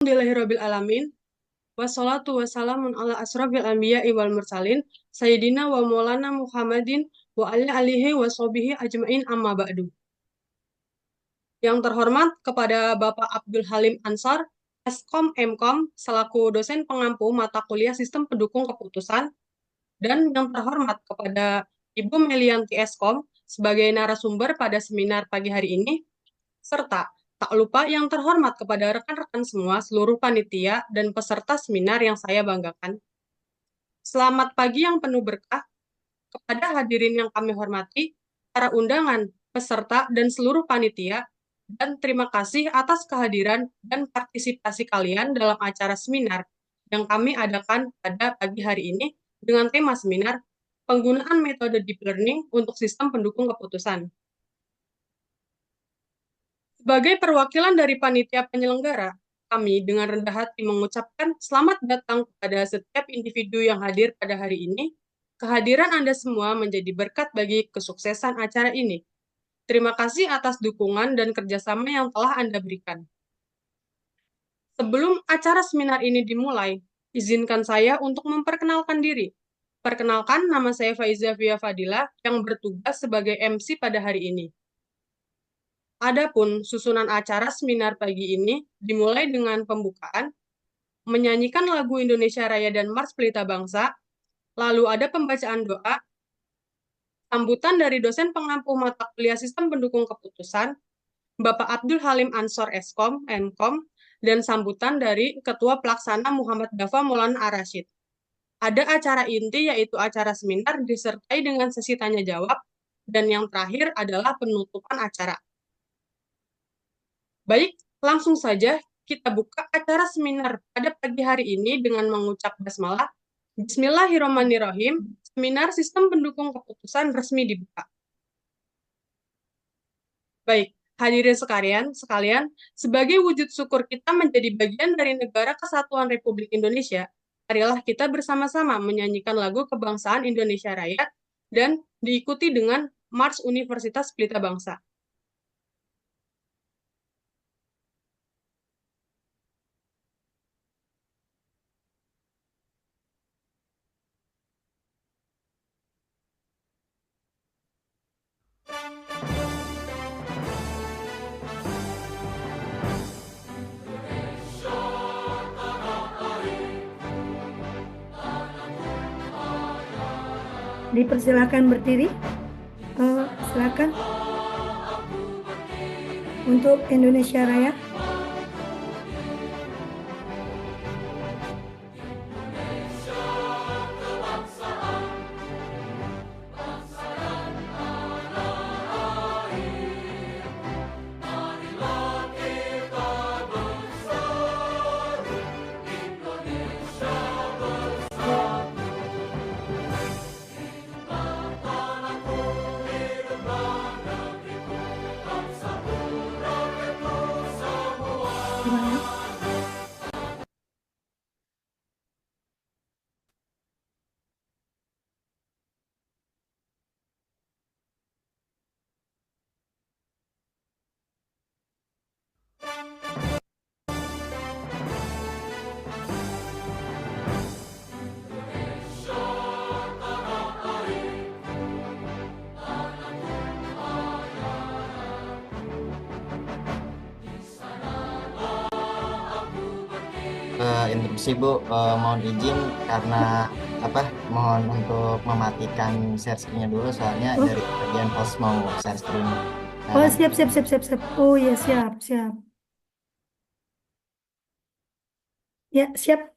Alhamdulillahirabbil alamin. Wassalatu wassalamun ala asrofil anbiya'i wal mursalin sayyidina wa maulana Muhammadin wa ala alihi wa sahbihi ajmain amma ba'du. Yang terhormat kepada Bapak Abdul Halim Ansor, Eskom Mkom selaku dosen pengampu mata kuliah Sistem Pendukung Keputusan, dan yang terhormat kepada Ibu Melianti Eskom sebagai narasumber pada seminar pagi hari ini, serta tak lupa yang terhormat kepada rekan-rekan semua seluruh panitia dan peserta seminar yang saya banggakan. Selamat pagi yang penuh berkah kepada hadirin yang kami hormati, para undangan, peserta, dan seluruh panitia, dan terima kasih atas kehadiran dan partisipasi kalian dalam acara seminar yang kami adakan pada pagi hari ini dengan tema seminar penggunaan metode deep learning untuk sistem pendukung keputusan. Sebagai perwakilan dari panitia penyelenggara, kami dengan rendah hati mengucapkan selamat datang kepada setiap individu yang hadir pada hari ini. Kehadiran Anda semua menjadi berkat bagi kesuksesan acara ini. Terima kasih atas dukungan dan kerjasama yang telah Anda berikan. Sebelum acara seminar ini dimulai, izinkan saya untuk memperkenalkan diri. Perkenalkan, nama saya Faiza Fia Fadila yang bertugas sebagai MC pada hari ini. Adapun susunan acara seminar pagi ini dimulai dengan pembukaan, menyanyikan lagu Indonesia Raya dan Mars Pelita Bangsa, lalu ada pembacaan doa, sambutan dari dosen pengampu mata kuliah Sistem Pendukung Keputusan, Bapak Abdul Halim Ansor Eskom, Mkom, dan sambutan dari Ketua Pelaksana Muhammad Dafa Maulana Ar-Rasyid. Ada acara inti yaitu acara seminar disertai dengan sesi tanya jawab, dan yang terakhir adalah penutupan acara. Baik, langsung saja kita buka acara seminar pada pagi hari ini dengan mengucap basmalah. Bismillahirrahmanirrahim. Seminar Sistem Pendukung Keputusan resmi dibuka. Baik, hadirin sekalian, sebagai wujud syukur kita menjadi bagian dari Negara Kesatuan Republik Indonesia, marilah kita bersama-sama menyanyikan lagu Kebangsaan Indonesia Raya dan diikuti dengan Mars Universitas Pelita Bangsa. Dipersilakan berdiri. Silakan untuk Indonesia Raya. Interupsi Bu, mohon izin karena mohon untuk mematikan share screen-nya dulu soalnya dari bagian host mau share screen. Oh, siap. Oh ya, siap. Ya, siap.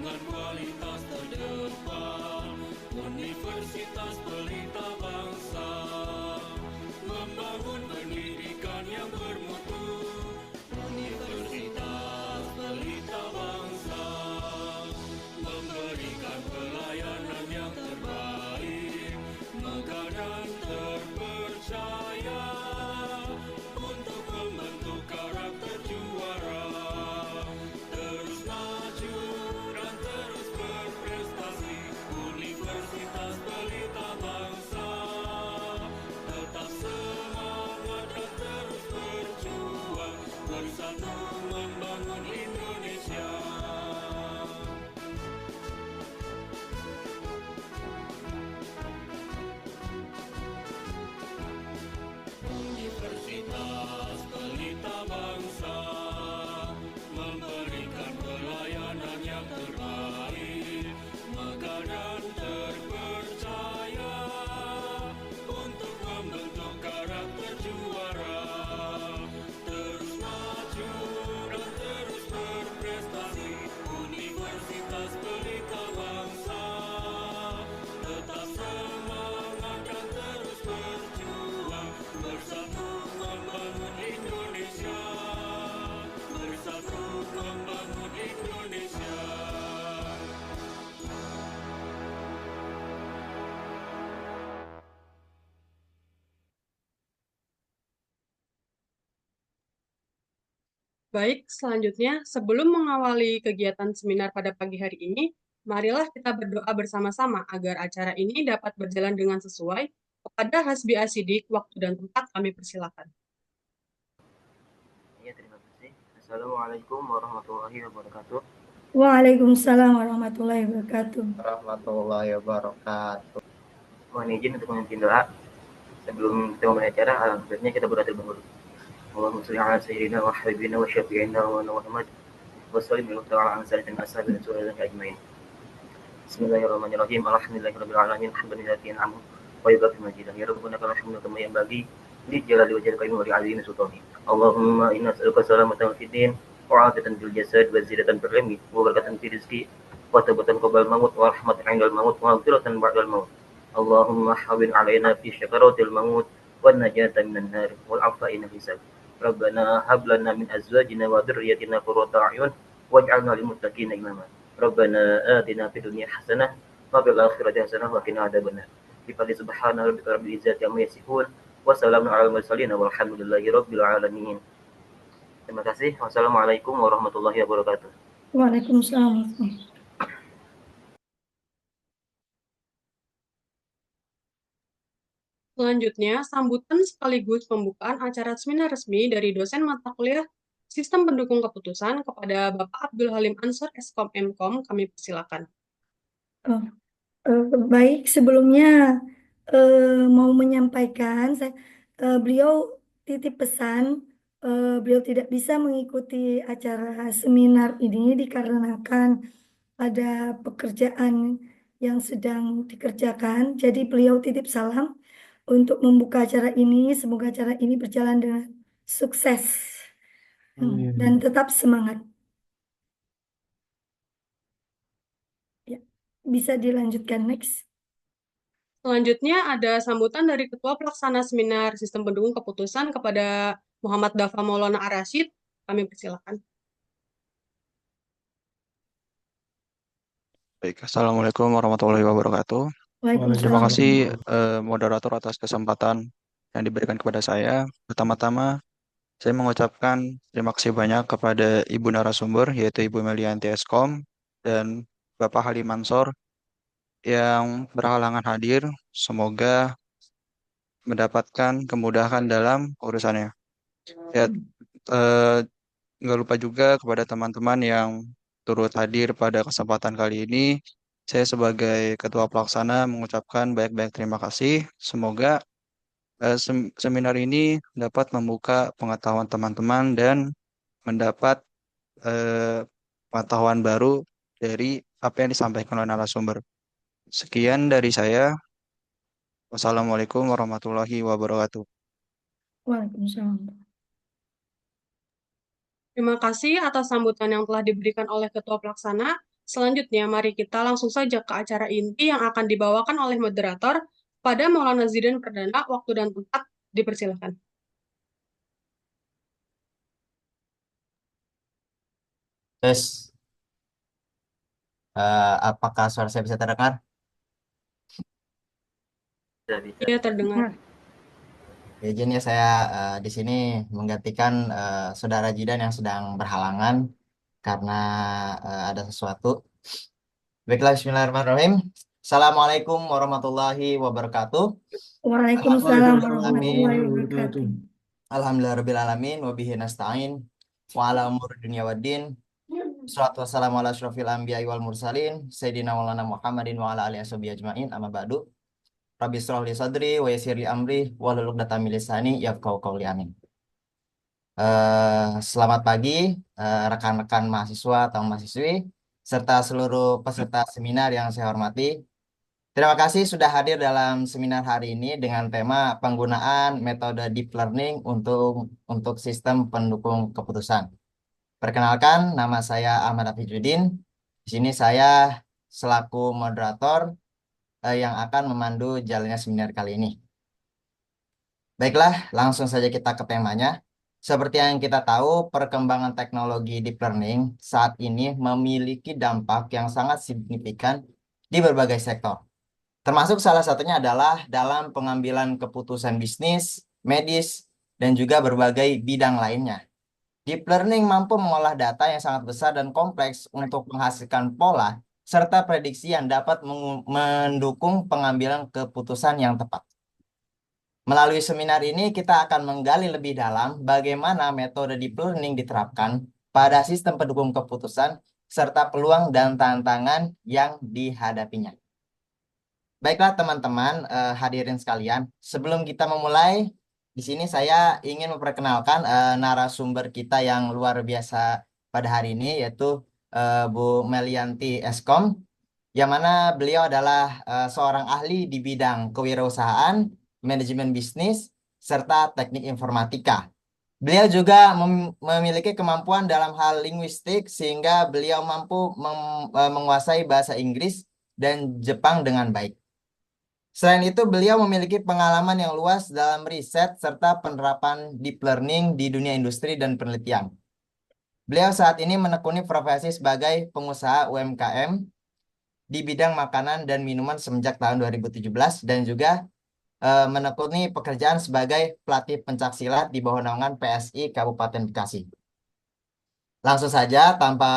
dengan kualitas terdepan. Universitas Pelita Bangsa membangun pendidikan yang bermutu. Universitas Pelita Bangsa memberikan pelayanan yang terbaik, megah dan terpercaya untuk membentuk karakter juara. Terus maju dan terus berprestasi. Universitas Pelita Bangsa tetap semangat dan terus berjuang, bersatu membangun Indonesia. Universitas Pelita Bangsa memberikan pelayanan yang terbaik, megah dan terpercaya untuk membentuk karakter juara. Terus maju dan terus berprestasi. Universitas Pelita Bangsa tetap semangat dan terus berjuang, bersatu membangun Indonesia. Bersatu membangun Indonesia. Baik, selanjutnya sebelum mengawali kegiatan seminar pada pagi hari ini, marilah kita berdoa bersama-sama agar acara ini dapat berjalan dengan sesuai. Kepada Hasbi Asidik, waktu dan tempat kami persilakan. Ya, terima kasih. Assalamualaikum warahmatullahi wabarakatuh. Waalaikumsalam warahmatullahi wabarakatuh. Warahmatullahi wabarakatuh. Mohon izin untuk memimpin doa. Sebelum kita memulai acara, alhamdulillah kita berdoa terlebih dahulu. Allahumma sholli ala sayyidina wa habibina wa syafi'ina wa Muhammad wa sallim wa ta'ala ala sayyidina ashabi dan surah ajmain. Bismillahirrahmanirrahim. Alhamdulillahirabbil alamin. Alhamdulillahi an'amu wa yughfi majidah. Ya rabbana lakal hamdu kama yanbaghi li jalali wajhika wa li 'azimi sultani. Allahumma inna nas'aluka salamatan fid din wa 'afiyatan fil jasad wa ziyadatan fil ilmi wa barakatan fil rizqi wa tawbatan qabla al-maut wa rahmatan 'inda al-maut wa maghfiratan ba'da al-maut. Allahumma hawwin 'alaina fi syakaratil maut wan najata minan nar wal 'afwa inal hisab. Rabbana hab lana min azwajina wa dhurriyyatina qurrata a'yun waj'alna lil muttaqina imama. Rabbana atina fid dunya hasanah wa fil akhirati hasanah wa qina adzabannar. Bifadli subhana rabbika rabbil izzati amma yasifun wa salamun 'alal mursalin walhamdulillahi rabbil alamin. Terima kasih. Wassalamualaikum warahmatullahi wabarakatuh. Waalaikumsalam. Selanjutnya, sambutan sekaligus pembukaan acara seminar resmi dari dosen mata kuliah Sistem Pendukung Keputusan kepada Bapak Abdul Halim Ansor, Eskom Mkom, kami persilakan. Oh, baik, sebelumnya mau menyampaikan, beliau titip pesan, beliau tidak bisa mengikuti acara seminar ini dikarenakan ada pekerjaan yang sedang dikerjakan. Jadi beliau titip salam untuk membuka acara ini. Semoga acara ini berjalan dengan sukses dan tetap semangat. Ya, bisa dilanjutkan next. Selanjutnya ada sambutan dari Ketua Pelaksana Seminar Sistem Pendukung Keputusan kepada Muhammad Dafa Maulana Ar-Rasyid. Kami persilakan. Baik, Assalamualaikum warahmatullahi wabarakatuh. Terima Waalaikumsalam. kasih moderator atas kesempatan yang diberikan kepada saya. Pertama-tama, saya mengucapkan terima kasih banyak kepada Ibu narasumber, yaitu Ibu Melianti Eskom, dan Bapak Halim Mansor yang berhalangan hadir. Semoga mendapatkan kemudahan dalam urusannya. Ya, nggak lupa juga kepada teman-teman yang turut hadir pada kesempatan kali ini. Saya sebagai Ketua Pelaksana mengucapkan banyak-banyak terima kasih. Semoga seminar ini dapat membuka pengetahuan teman-teman dan mendapat pengetahuan baru dari apa yang disampaikan oleh narasumber. Sekian dari saya. Wassalamualaikum warahmatullahi wabarakatuh. Waalaikumsalam. Terima kasih atas sambutan yang telah diberikan oleh Ketua Pelaksana. Selanjutnya, mari kita langsung saja ke acara inti yang akan dibawakan oleh moderator pada Maulana Zidan Perdana. Waktu dan tempat dipersilakan. Tes, apakah suara saya bisa terdengar? Bisa. Iya, terdengar. Izin ya saya di sini menggantikan Saudara Jidan yang sedang berhalangan karena ada sesuatu. Baiklah, Bismillahirrahmanirrahim. Assalamualaikum warahmatullahi wabarakatuh. Waalaikumsalam warahmatullahi wabarakatuh. Alhamdulillahirrahmanirrahim. Wabihi nasta'in. Wa ala umur dunia waddin. Salatu wassalamu ala asyrafil anbiya wal mursalin. Sayyidina Maulana Muhammadin wa ala alihi washabihi ajma'in. Amma ba'du. Rabbi israh li sadri wa yassir li amri wahlul 'uqdatam min lisani yafqahu qawli amin. Selamat pagi rekan-rekan mahasiswa atau mahasiswi serta seluruh peserta seminar yang saya hormati. Terima kasih sudah hadir dalam seminar hari ini dengan tema penggunaan metode deep learning untuk sistem pendukung keputusan. Perkenalkan, nama saya Ahmad Afijuddin. Di sini saya selaku moderator yang akan memandu jalannya seminar kali ini. Baiklah, langsung saja kita ke temanya. Seperti yang kita tahu, perkembangan teknologi deep learning saat ini memiliki dampak yang sangat signifikan di berbagai sektor. Termasuk salah satunya adalah dalam pengambilan keputusan bisnis, medis, dan juga berbagai bidang lainnya. Deep learning mampu mengolah data yang sangat besar dan kompleks untuk menghasilkan pola serta prediksi yang dapat mendukung pengambilan keputusan yang tepat. Melalui seminar ini, kita akan menggali lebih dalam bagaimana metode deep learning diterapkan pada sistem pendukung keputusan serta peluang dan tantangan yang dihadapinya. Baiklah teman-teman, hadirin sekalian, sebelum kita memulai, di sini saya ingin memperkenalkan narasumber kita yang luar biasa pada hari ini, yaitu Bu Melianti Eskom, yang mana beliau adalah seorang ahli di bidang kewirausahaan, manajemen bisnis, serta teknik informatika. Beliau juga memiliki kemampuan dalam hal linguistik sehingga beliau mampu menguasai bahasa Inggris dan Jepang dengan baik. Selain itu, beliau memiliki pengalaman yang luas dalam riset serta penerapan deep learning di dunia industri dan penelitian. Beliau saat ini menekuni profesi sebagai pengusaha UMKM di bidang makanan dan minuman semenjak tahun 2017 dan juga menekuni pekerjaan sebagai pelatih pencaksilat di bawah naungan PSI Kabupaten Bekasi. Langsung saja tanpa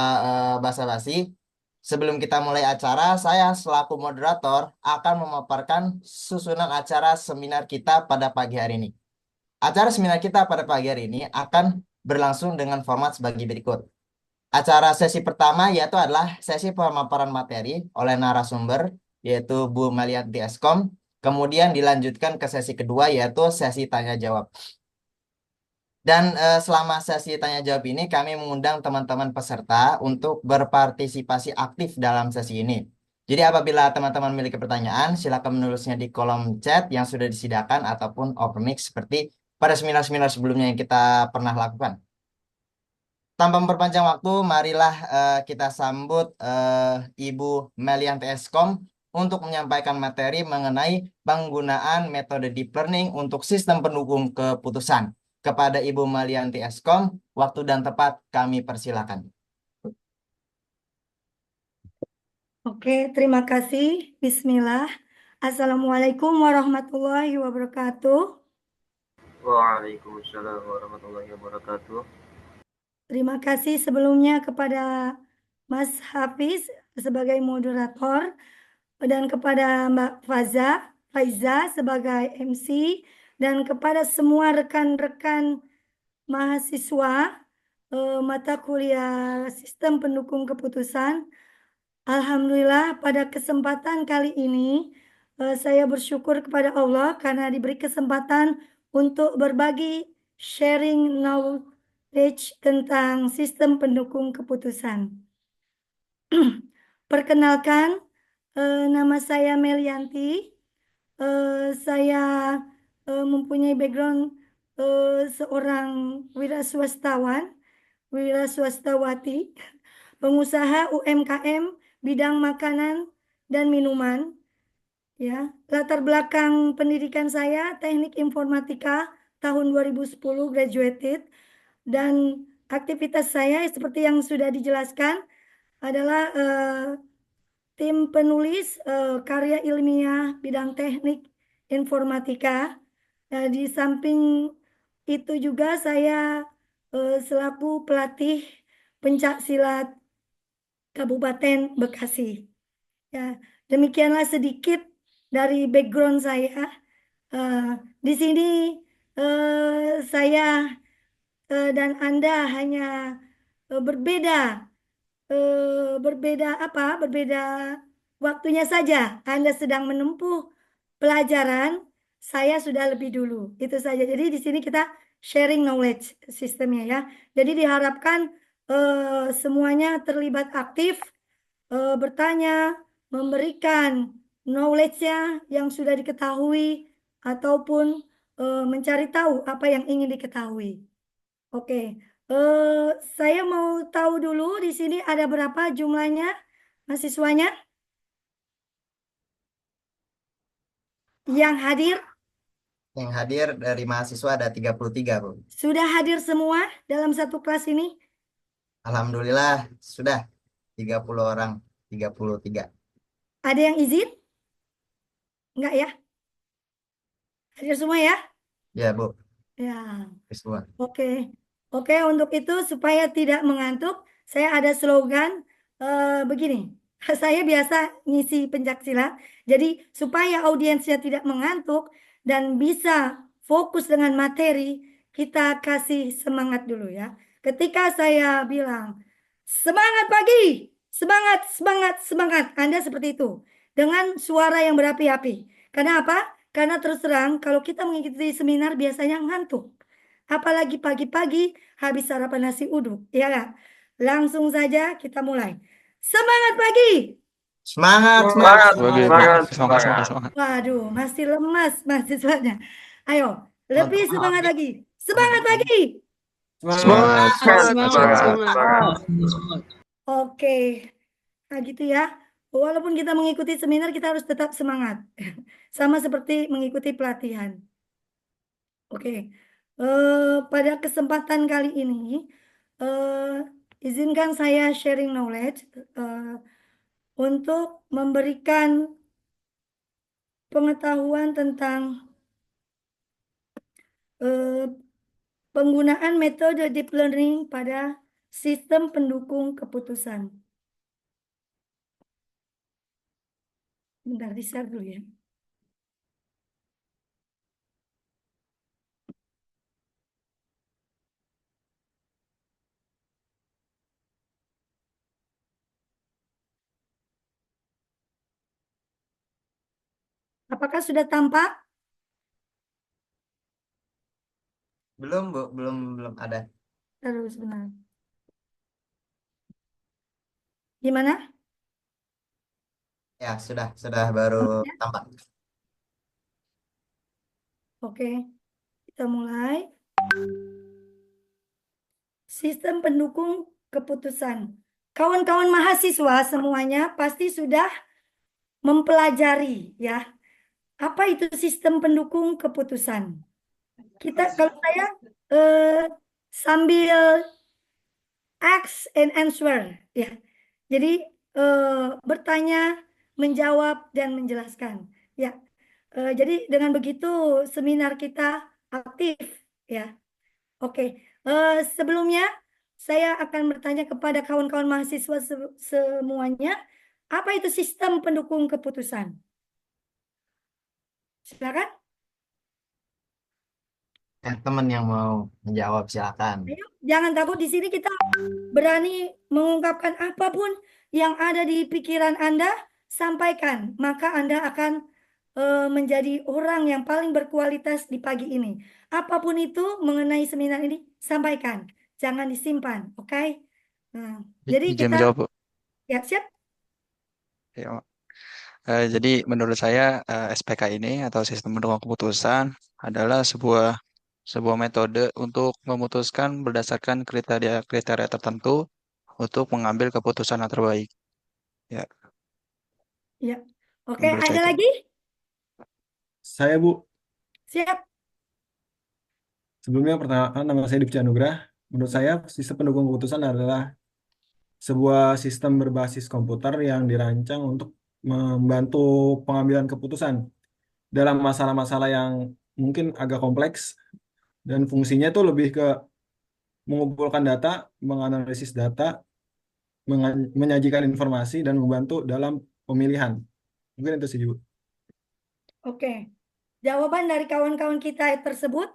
basa-basi, sebelum kita mulai acara, saya selaku moderator akan memaparkan susunan acara seminar kita pada pagi hari ini. Acara seminar kita pada pagi hari ini akan berlangsung dengan format sebagai berikut. Acara sesi pertama yaitu adalah sesi pemaparan materi oleh narasumber, yaitu Bu Melianti Eskom. Kemudian dilanjutkan ke sesi kedua yaitu sesi tanya jawab. Dan selama sesi tanya jawab ini kami mengundang teman-teman peserta untuk berpartisipasi aktif dalam sesi ini. Jadi apabila teman-teman memiliki pertanyaan, silakan menulisnya di kolom chat yang sudah disediakan ataupun open mic seperti pada seminar-seminar sebelumnya yang kita pernah lakukan. Tanpa memperpanjang waktu, marilah kita sambut Ibu Melianti Eskom untuk menyampaikan materi mengenai penggunaan metode deep learning untuk sistem pendukung keputusan. Kepada Ibu Melianti Eskom, waktu dan tempat kami persilakan. Oke, terima kasih. Bismillah. Assalamualaikum warahmatullahi wabarakatuh. Waalaikumsalam warahmatullahi wabarakatuh. Terima kasih sebelumnya kepada Mas Hafiz sebagai moderator dan kepada Mbak Faiza sebagai MC dan kepada semua rekan-rekan mahasiswa mata kuliah Sistem Pendukung Keputusan. Alhamdulillah pada kesempatan kali ini saya bersyukur kepada Allah karena diberi kesempatan untuk berbagi sharing knowledge tentang sistem pendukung keputusan. Perkenalkan, nama saya Melianti. Saya mempunyai background seorang wiraswastawati. pengusaha UMKM bidang makanan dan minuman. Ya, latar belakang pendidikan saya Teknik Informatika tahun 2010 graduated, dan aktivitas saya seperti yang sudah dijelaskan adalah tim penulis karya ilmiah bidang teknik informatika. Nah, di samping itu juga saya selaku pelatih pencak silat Kabupaten Bekasi. Ya, demikianlah sedikit dari background saya. Di sini saya dan Anda hanya berbeda berbeda waktunya saja. Anda sedang menempuh pelajaran, saya sudah lebih dulu. Itu saja. Jadi di sini kita sharing knowledge sistemnya ya. Jadi diharapkan semuanya terlibat aktif, bertanya, memberikan knowledge-nya yang sudah diketahui ataupun mencari tahu apa yang ingin diketahui. Oke. Saya mau tahu dulu di sini ada berapa jumlahnya mahasiswanya yang hadir? Yang hadir dari mahasiswa ada 33, Bu. Sudah hadir semua dalam satu kelas ini? Alhamdulillah sudah 30 orang, 33. Ada yang izin? Enggak ya? Hadir semua ya? Ya, Bu. Ya. Semua. Oke. Oke, untuk itu supaya tidak mengantuk, saya ada slogan begini. Saya biasa ngisi pencaksilat, jadi supaya audiensnya tidak mengantuk dan bisa fokus dengan materi, kita kasih semangat dulu ya. Ketika saya bilang, semangat pagi, semangat, semangat, semangat. Anda seperti itu, dengan suara yang berapi-api. Karena apa? Karena terus terang, kalau kita mengikuti seminar biasanya ngantuk. Apalagi pagi-pagi habis sarapan nasi uduk, ya nggak? Langsung saja kita mulai. Semangat pagi! Semangat, Semangat, semangat. semangat. Waduh, masih lemas mahasiswanya. Ayo, lebih semangat lagi. Semangat Semangat. pagi! Semangat, Semangat. Oke, nah gitu ya. Walaupun kita mengikuti seminar, kita harus tetap semangat. Sama seperti mengikuti pelatihan. Oke. Pada kesempatan kali ini, izinkan saya sharing knowledge untuk memberikan pengetahuan tentang penggunaan metode deep learning pada sistem pendukung keputusan. Bentar, di-share dulu ya. Apakah sudah tampak? Belum, Bu, belum ada. Terus benar. Gimana? Ya, sudah baru tampak. Oke, kita mulai. Sistem pendukung keputusan. Kawan-kawan mahasiswa semuanya pasti sudah mempelajari ya. Apa itu sistem pendukung keputusan? Kalau saya sambil ask and answer ya. Jadi bertanya, menjawab dan menjelaskan ya. Jadi dengan begitu seminar kita aktif ya. Oke, sebelumnya saya akan bertanya kepada kawan-kawan mahasiswa semuanya, apa itu sistem pendukung keputusan? Silakan. Teman yang mau menjawab silakan. Ayo, jangan takut, di sini kita berani mengungkapkan apapun yang ada di pikiran Anda, sampaikan. Maka Anda akan menjadi orang yang paling berkualitas di pagi ini. Apapun itu mengenai seminar ini, sampaikan. Jangan disimpan, oke? Nah, jadi Izin kita, menjawab, Bu. ya siap? Ya, jadi menurut saya SPK ini atau sistem pendukung keputusan adalah sebuah metode untuk memutuskan berdasarkan kriteria tertentu untuk mengambil keputusan yang terbaik. Ya, Ya. Oke, menurut saya ada itu. lagi? Saya Bu, Siap. sebelumnya pertanyaan nama saya Dipci Anugrah. Menurut saya sistem pendukung keputusan adalah sebuah sistem berbasis komputer yang dirancang untuk membantu pengambilan keputusan dalam masalah-masalah yang mungkin agak kompleks dan fungsinya itu lebih ke mengumpulkan data, menganalisis data, menyajikan informasi dan membantu dalam pemilihan. Mungkin itu sih Bu. Oke. Jawaban dari kawan-kawan kita tersebut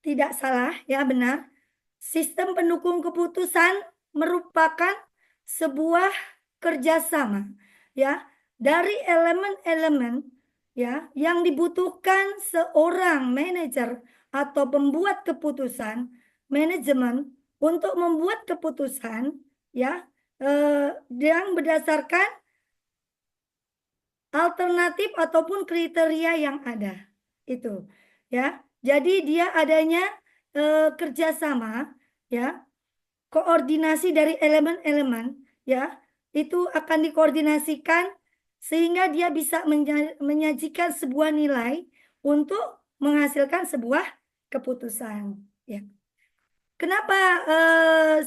tidak salah, ya benar. Sistem pendukung keputusan merupakan sebuah kerjasama, ya, dari elemen-elemen, ya, yang dibutuhkan seorang manajer atau pembuat keputusan, manajemen, untuk membuat keputusan, ya, yang berdasarkan alternatif ataupun kriteria yang ada. Itu, ya. Jadi dia adanya kerjasama, ya, koordinasi dari elemen-elemen, ya, itu akan dikoordinasikan sehingga dia bisa menyajikan sebuah nilai untuk menghasilkan sebuah keputusan, ya. Kenapa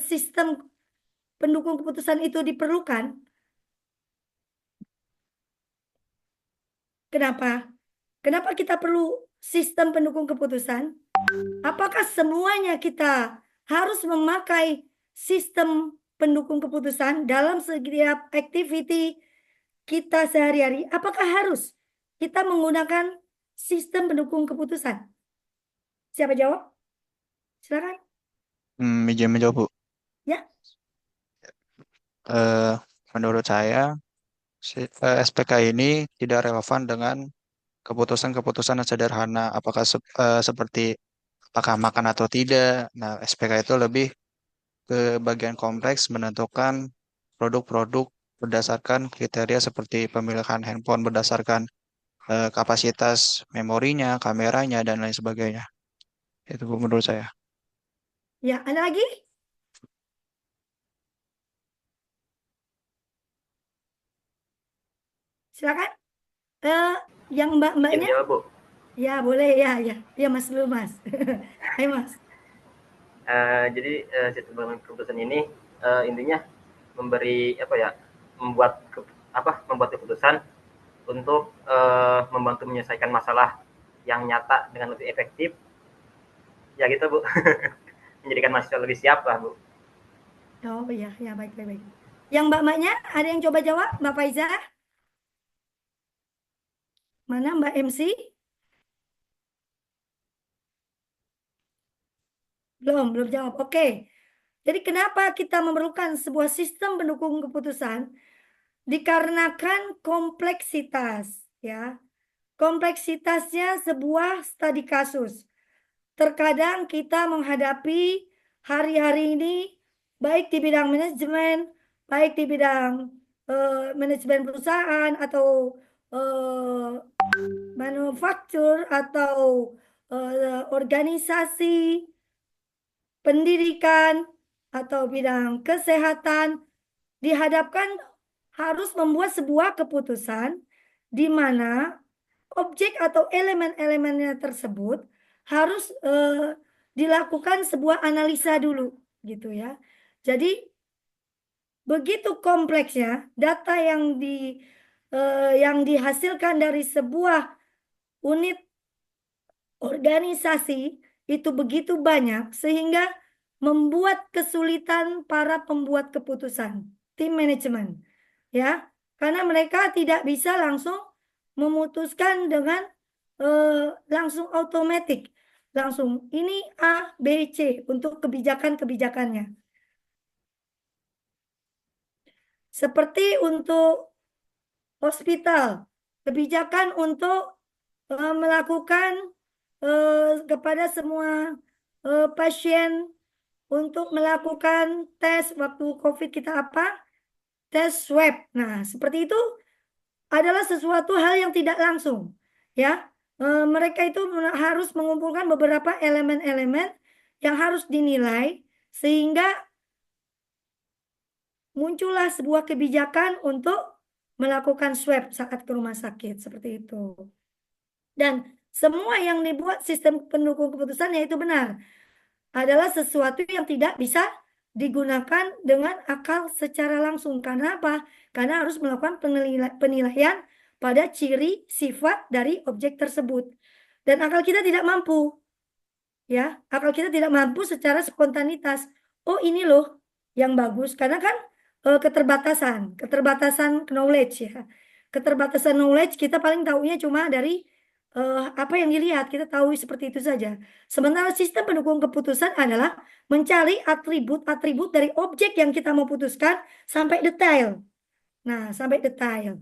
sistem pendukung keputusan itu diperlukan? Kenapa? Kenapa kita perlu sistem pendukung keputusan? Apakah semuanya kita harus memakai sistem pendukung keputusan dalam setiap activity kita sehari-hari? Apakah harus kita menggunakan sistem pendukung keputusan? Siapa jawab? Silakan. Izin menjawab, Bu. Ya. Eh, menurut saya, SPK ini tidak relevan dengan keputusan-keputusan yang sederhana, apakah seperti apakah makan atau tidak. Nah, SPK itu lebih ke bagian kompleks menentukan produk-produk berdasarkan kriteria seperti pemilihan handphone berdasarkan kapasitas memorinya, kameranya, dan lain sebagainya. Itu Bu, menurut saya. Ya, ada lagi? Silakan. Yang Izin mbak-mbaknya? menjawab Bu. Ya, boleh, ya, ya. Ya, Mas dulu, Mas. Ayo, Mas. Jadi sistem keputusan ini intinya memberi apa ya, membuat keputusan untuk membantu menyelesaikan masalah yang nyata dengan lebih efektif. Ya gitu Bu. Menjadikan mahasiswa lebih siap lah Bu. Oh, iya, ya, baik, baik, baik. Yang mbak-mbaknya, ada yang coba jawab? Mbak Faiza? Mana Mbak MC? Belum jawab. Oke. Jadi kenapa kita memerlukan sebuah sistem pendukung keputusan? Dikarenakan kompleksitas, ya. Kompleksitasnya sebuah studi kasus. Terkadang kita menghadapi hari-hari ini baik di bidang manajemen, baik di bidang manajemen perusahaan atau manufaktur atau organisasi pendidikan atau bidang kesehatan dihadapkan harus membuat sebuah keputusan di mana objek atau elemen-elemennya tersebut harus dilakukan sebuah analisa dulu gitu ya. Jadi begitu kompleksnya data yang dihasilkan dari sebuah unit organisasi itu begitu banyak sehingga membuat kesulitan para pembuat keputusan, tim manajemen, ya, karena mereka tidak bisa langsung memutuskan dengan langsung otomatis, langsung ini A, B, C untuk kebijakan-kebijakannya. Seperti untuk hospital, kebijakan untuk melakukan kepada semua pasien untuk melakukan tes waktu COVID kita apa? Tes swab. Nah, seperti itu adalah sesuatu hal yang tidak langsung, ya. Mereka itu harus mengumpulkan beberapa elemen-elemen yang harus dinilai sehingga muncullah sebuah kebijakan untuk melakukan swab saat ke rumah sakit seperti itu. Dan semua yang dibuat sistem pendukung keputusan yaitu benar adalah sesuatu yang tidak bisa digunakan dengan akal secara langsung. Karena apa? Karena harus melakukan penilaian pada ciri sifat dari objek tersebut. Dan akal kita tidak mampu. Ya, akal kita tidak mampu secara spontanitas. Oh, ini loh yang bagus. Karena kan keterbatasan knowledge ya. Keterbatasan knowledge kita paling tahunya cuma dari apa yang dilihat, kita tahu seperti itu saja. Sementara sistem pendukung keputusan adalah mencari atribut-atribut dari objek yang kita mau putuskan sampai detail. Nah, sampai detail.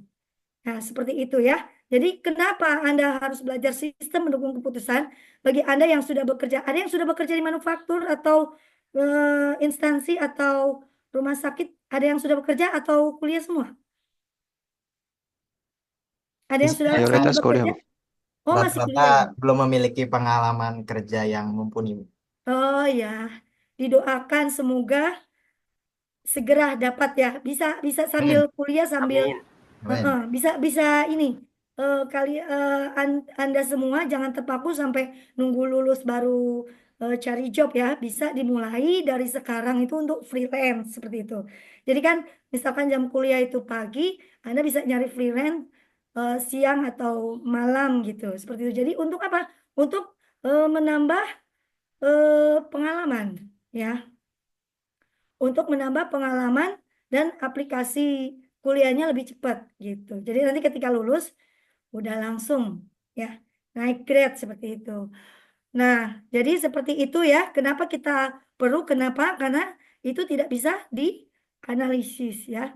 Nah, seperti itu ya. Jadi kenapa Anda harus belajar sistem pendukung keputusan? Bagi Anda yang sudah bekerja, ada yang sudah bekerja di manufaktur atau instansi atau rumah sakit, ada yang sudah bekerja atau kuliah semua? Ada yang sudah Mayoritas kuliah, bekerja? Bu. Oh, masih Rata-rata kuliah. belum memiliki pengalaman kerja yang mumpuni, Bu. Oh ya, didoakan semoga segera dapat ya. Bisa sambil Amin. kuliah sambil Amin. Amin. bisa ini Anda semua jangan terpaku sampai nunggu lulus baru cari job ya. Bisa dimulai dari sekarang itu untuk freelance seperti itu. Jadi kan misalkan jam kuliah itu pagi, Anda bisa nyari freelance siang atau malam gitu. Seperti itu. Jadi untuk apa? Untuk menambah pengalaman ya. Untuk menambah pengalaman dan aplikasi kuliahnya lebih cepat gitu. Jadi nanti ketika lulus udah langsung ya naik grade seperti itu. Nah, jadi seperti itu ya. Kenapa kita perlu? Kenapa? Karena itu tidak bisa dianalisis ya.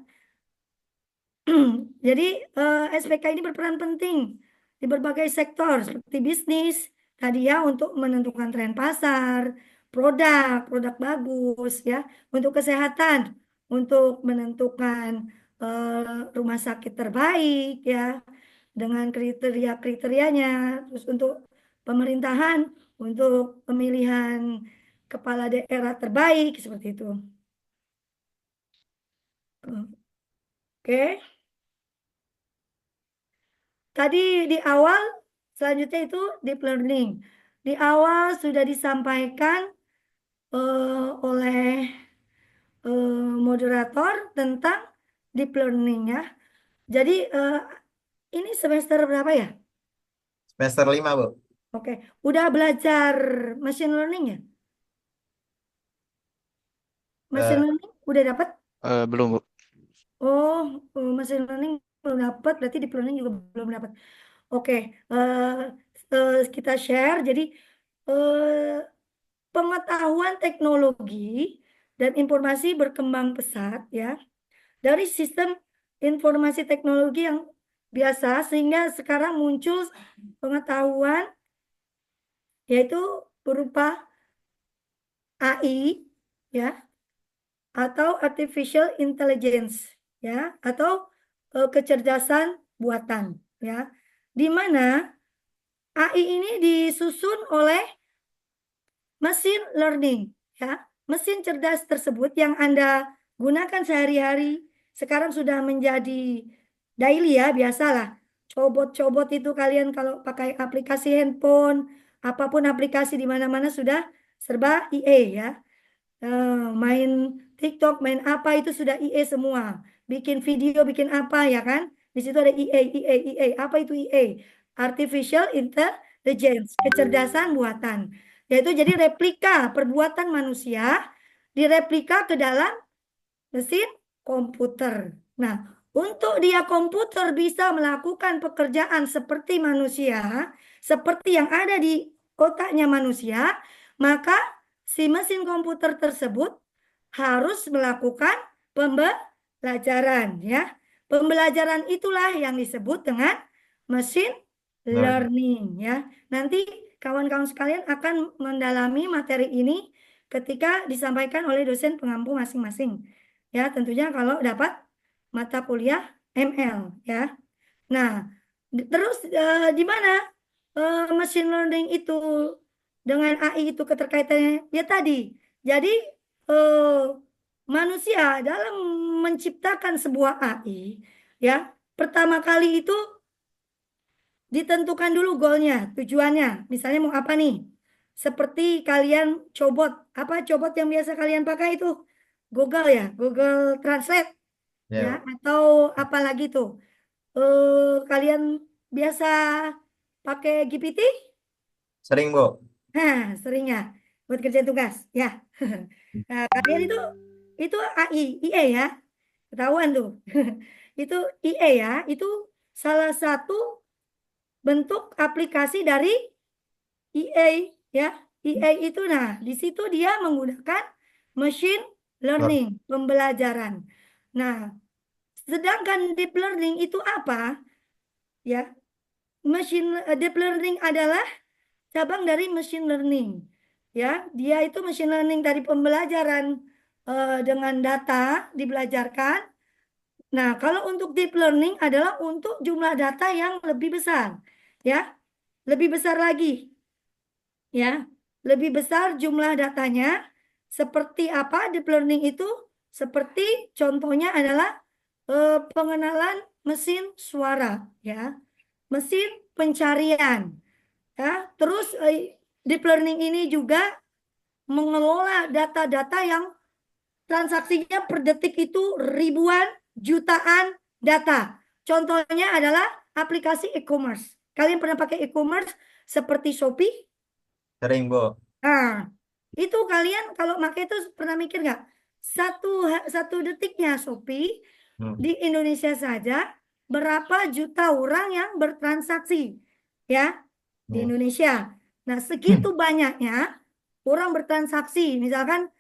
Jadi SPK ini berperan penting di berbagai sektor seperti bisnis tadi ya untuk menentukan tren pasar, produk bagus ya, untuk kesehatan, untuk menentukan rumah sakit terbaik ya dengan kriteria-kriterianya, terus untuk pemerintahan, untuk pemilihan kepala daerah terbaik seperti itu. Oke. Tadi di awal, selanjutnya itu deep learning. Di awal sudah disampaikan oleh moderator tentang deep learning ya. Jadi ini semester berapa ya? Semester 5, Bu. Oke, udah belajar machine learning ya? Machine Eh, learning udah dapat? Belum, Bu. Oh, machine learning belum dapat, berarti deep learning juga belum dapat. Oke, kita share. Jadi pengetahuan teknologi dan informasi berkembang pesat ya dari sistem informasi teknologi yang biasa sehingga sekarang muncul pengetahuan yaitu berupa AI ya atau artificial intelligence ya atau kecerdasan buatan ya di mana AI ini disusun oleh mesin learning ya. Mesin cerdas tersebut yang Anda gunakan sehari-hari sekarang sudah menjadi daily ya, biasalah. Cobot-cobot itu kalian kalau pakai aplikasi handphone, apapun aplikasi di mana-mana sudah serba IE ya. Main TikTok, main apa itu sudah IE semua. Bikin video, bikin apa ya kan? Di situ ada IE. Apa itu IE? Artificial Intelligence, kecerdasan buatan. Yaitu jadi replika perbuatan manusia direplika ke dalam mesin komputer. Nah, untuk dia komputer bisa melakukan pekerjaan seperti manusia, seperti yang ada di otaknya manusia, maka si mesin komputer tersebut harus melakukan pembelajaran ya. Pembelajaran itulah yang disebut dengan mesin learning ya. Nanti kawan-kawan sekalian akan mendalami materi ini ketika disampaikan oleh dosen pengampu masing-masing. Ya, tentunya kalau dapat mata kuliah ML ya. Nah, terus di mana machine learning itu dengan AI itu keterkaitannya? Ya tadi. Jadi manusia dalam menciptakan sebuah AI, ya, pertama kali itu ditentukan dulu goalnya, tujuannya. Misalnya mau apa nih? Seperti kalian cobot. Apa cobot yang biasa kalian pakai itu? Google ya, Google Translate ya, Ya, atau apa lagi tuh? Kalian biasa pakai GPT? sering Bu. Nah, sering ya buat kerja tugas ya. Nah, kalian itu AI, IE ya. Ketahuan tuh. Itu IE ya, itu salah satu bentuk aplikasi dari EA ya. EA itu nah, di situ dia menggunakan machine Lor- learning, pembelajaran. Nah, sedangkan deep learning itu apa? Ya, deep learning adalah cabang dari machine learning. Ya, dia itu machine learning dari pembelajaran dengan data dibelajarkan. Nah, kalau untuk deep learning adalah untuk jumlah data yang lebih besar. Ya, lebih besar lagi. Ya, lebih besar jumlah datanya. Seperti apa deep learning itu? Seperti contohnya adalah pengenalan mesin suara, ya, mesin pencarian, ya. Terus deep learning ini juga mengelola data-data yang transaksinya per detik itu ribuan, jutaan data. Contohnya adalah aplikasi e-commerce. Kalian pernah pakai e-commerce seperti Shopee? Sering Bu. Nah, itu kalian kalau pakai itu pernah mikir nggak? Satu detiknya Shopee Hmm. di Indonesia saja berapa juta orang yang bertransaksi, ya, di Hmm. Indonesia. Nah, segitu banyaknya orang bertransaksi. Misalkan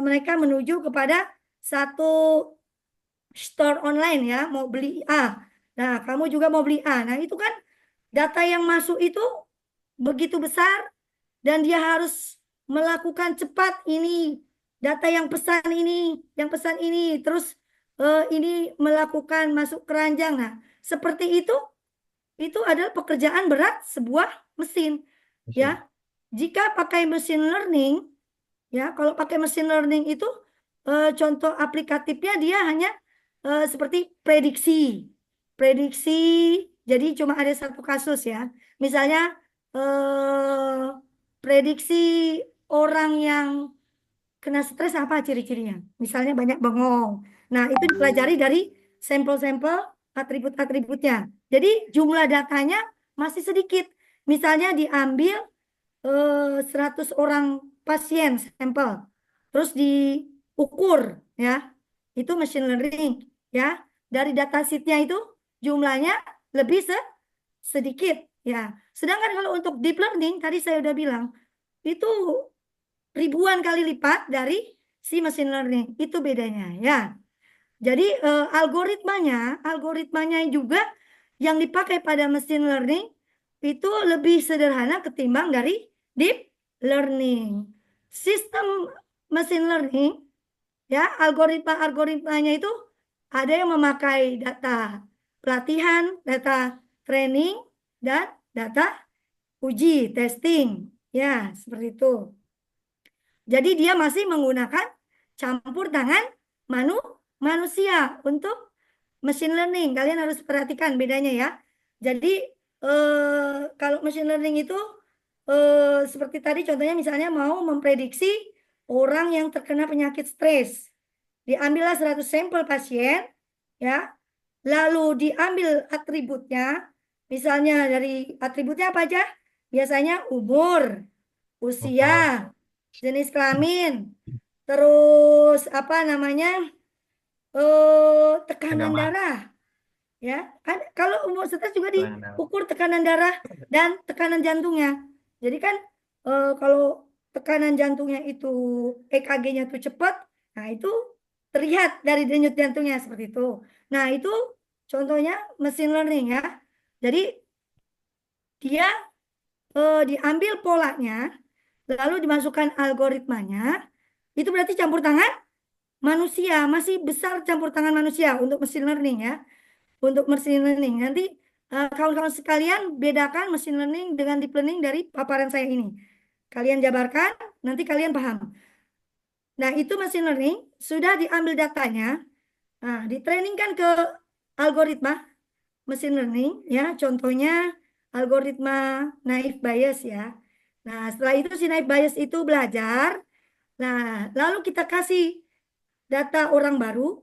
mereka menuju kepada satu store online ya, mau beli A. Nah, kamu juga mau beli A. Nah, itu kan data yang masuk itu begitu besar dan dia harus melakukan cepat ini data yang pesan ini, terus ini melakukan masuk keranjang. Nah, seperti itu adalah pekerjaan berat sebuah mesin, ya. Jika pakai machine learning, ya, kalau pakai machine learning itu contoh aplikatifnya dia hanya seperti prediksi. Jadi cuma ada satu kasus ya. Misalnya prediksi orang yang kena stres apa ciri-cirinya? Misalnya banyak bengong. Nah, itu dipelajari dari sampel-sampel atribut-atributnya. Jadi jumlah datanya masih sedikit. Misalnya diambil 100 orang pasien sampel. Terus diukur ya. Itu machine learning ya. Dari data sheet-nya itu jumlahnya lebih sedikit ya. Sedangkan kalau untuk deep learning tadi saya udah bilang itu ribuan kali lipat dari si machine learning. Itu bedanya ya. Jadi algoritmanya juga yang dipakai pada machine learning itu lebih sederhana ketimbang dari deep learning. Sistem machine learning ya, algoritmanya itu ada yang memakai data pelatihan, data training, dan data uji, testing. Ya, seperti itu. Jadi dia masih menggunakan campur tangan manusia untuk machine learning. Kalian harus perhatikan bedanya ya. Jadi kalau machine learning itu seperti tadi contohnya misalnya mau memprediksi orang yang terkena penyakit stres. Diambillah 100 sampel pasien ya. Lalu diambil atributnya. Misalnya dari atributnya apa aja? Biasanya umur, usia, jenis kelamin, terus apa namanya? Tekanan Agama. darah. Ya, kalau umur stres juga Tekanan darah. diukur tekanan darah dan tekanan jantungnya. Jadi kan kalau tekanan jantungnya itu EKG-nya tuh cepat, nah itu terlihat dari denyut jantungnya seperti itu. Nah, itu contohnya machine learning ya. Jadi dia diambil polanya, lalu dimasukkan algoritmanya, itu berarti campur tangan manusia, masih besar campur tangan manusia untuk machine learning ya. Untuk machine learning. Nanti kawan-kawan sekalian bedakan machine learning dengan deep learning dari paparan saya ini. Kalian jabarkan, nanti kalian paham. Nah, itu machine learning sudah diambil datanya, nah, ditrainingkan ke algoritma mesin learning ya, contohnya algoritma naive Bayes ya. Nah, setelah itu si naive Bayes itu belajar. Nah, lalu kita kasih data orang baru.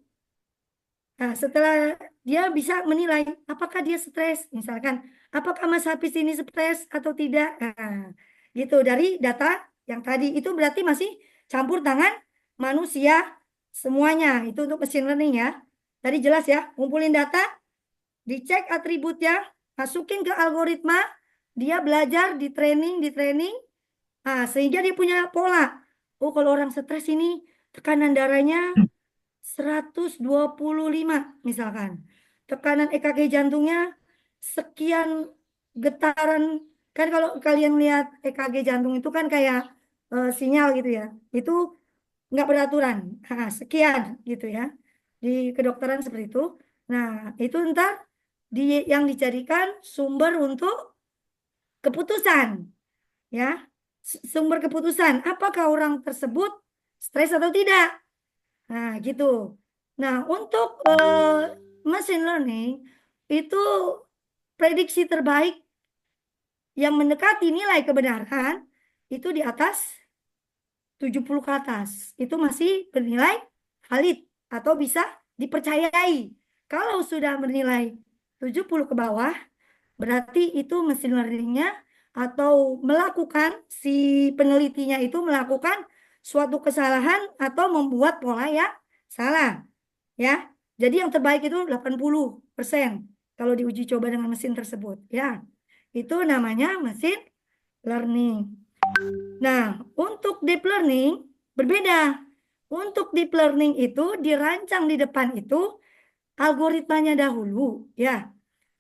Nah, setelah dia bisa menilai apakah dia stres, misalkan, apakah Mas Hafiz ini stres atau tidak. Nah, gitu dari data yang tadi itu berarti masih campur tangan manusia semuanya. Itu untuk machine learning ya. Tadi jelas ya, ngumpulin data, dicek atributnya, masukin ke algoritma, dia belajar, di training, nah, sehingga dia punya pola. Oh, kalau orang stres ini tekanan darahnya 125 misalkan. Tekanan EKG jantungnya sekian getaran. Kan kalau kalian lihat EKG jantung itu kan kayak sinyal gitu ya. Itu nggak beraturan. Sekian gitu ya. Di kedokteran seperti itu. Nah, itu ntar yang dijadikan sumber untuk keputusan. Ya. Sumber keputusan. Apakah orang tersebut stres atau tidak? Nah, gitu. Nah, untuk machine learning itu prediksi terbaik yang mendekati nilai kebenaran itu di atas 70 ke atas. Itu masih bernilai valid atau bisa dipercayai. Kalau sudah bernilai 70 ke bawah, berarti itu machine learning-nya atau melakukan si penelitinya itu melakukan suatu kesalahan atau membuat pola yang salah. Ya. Jadi yang terbaik itu 80% kalau diuji coba dengan mesin tersebut, ya. Itu namanya mesin learning. Nah, untuk deep learning berbeda. Untuk deep learning itu dirancang di depan itu algoritmanya dahulu, ya.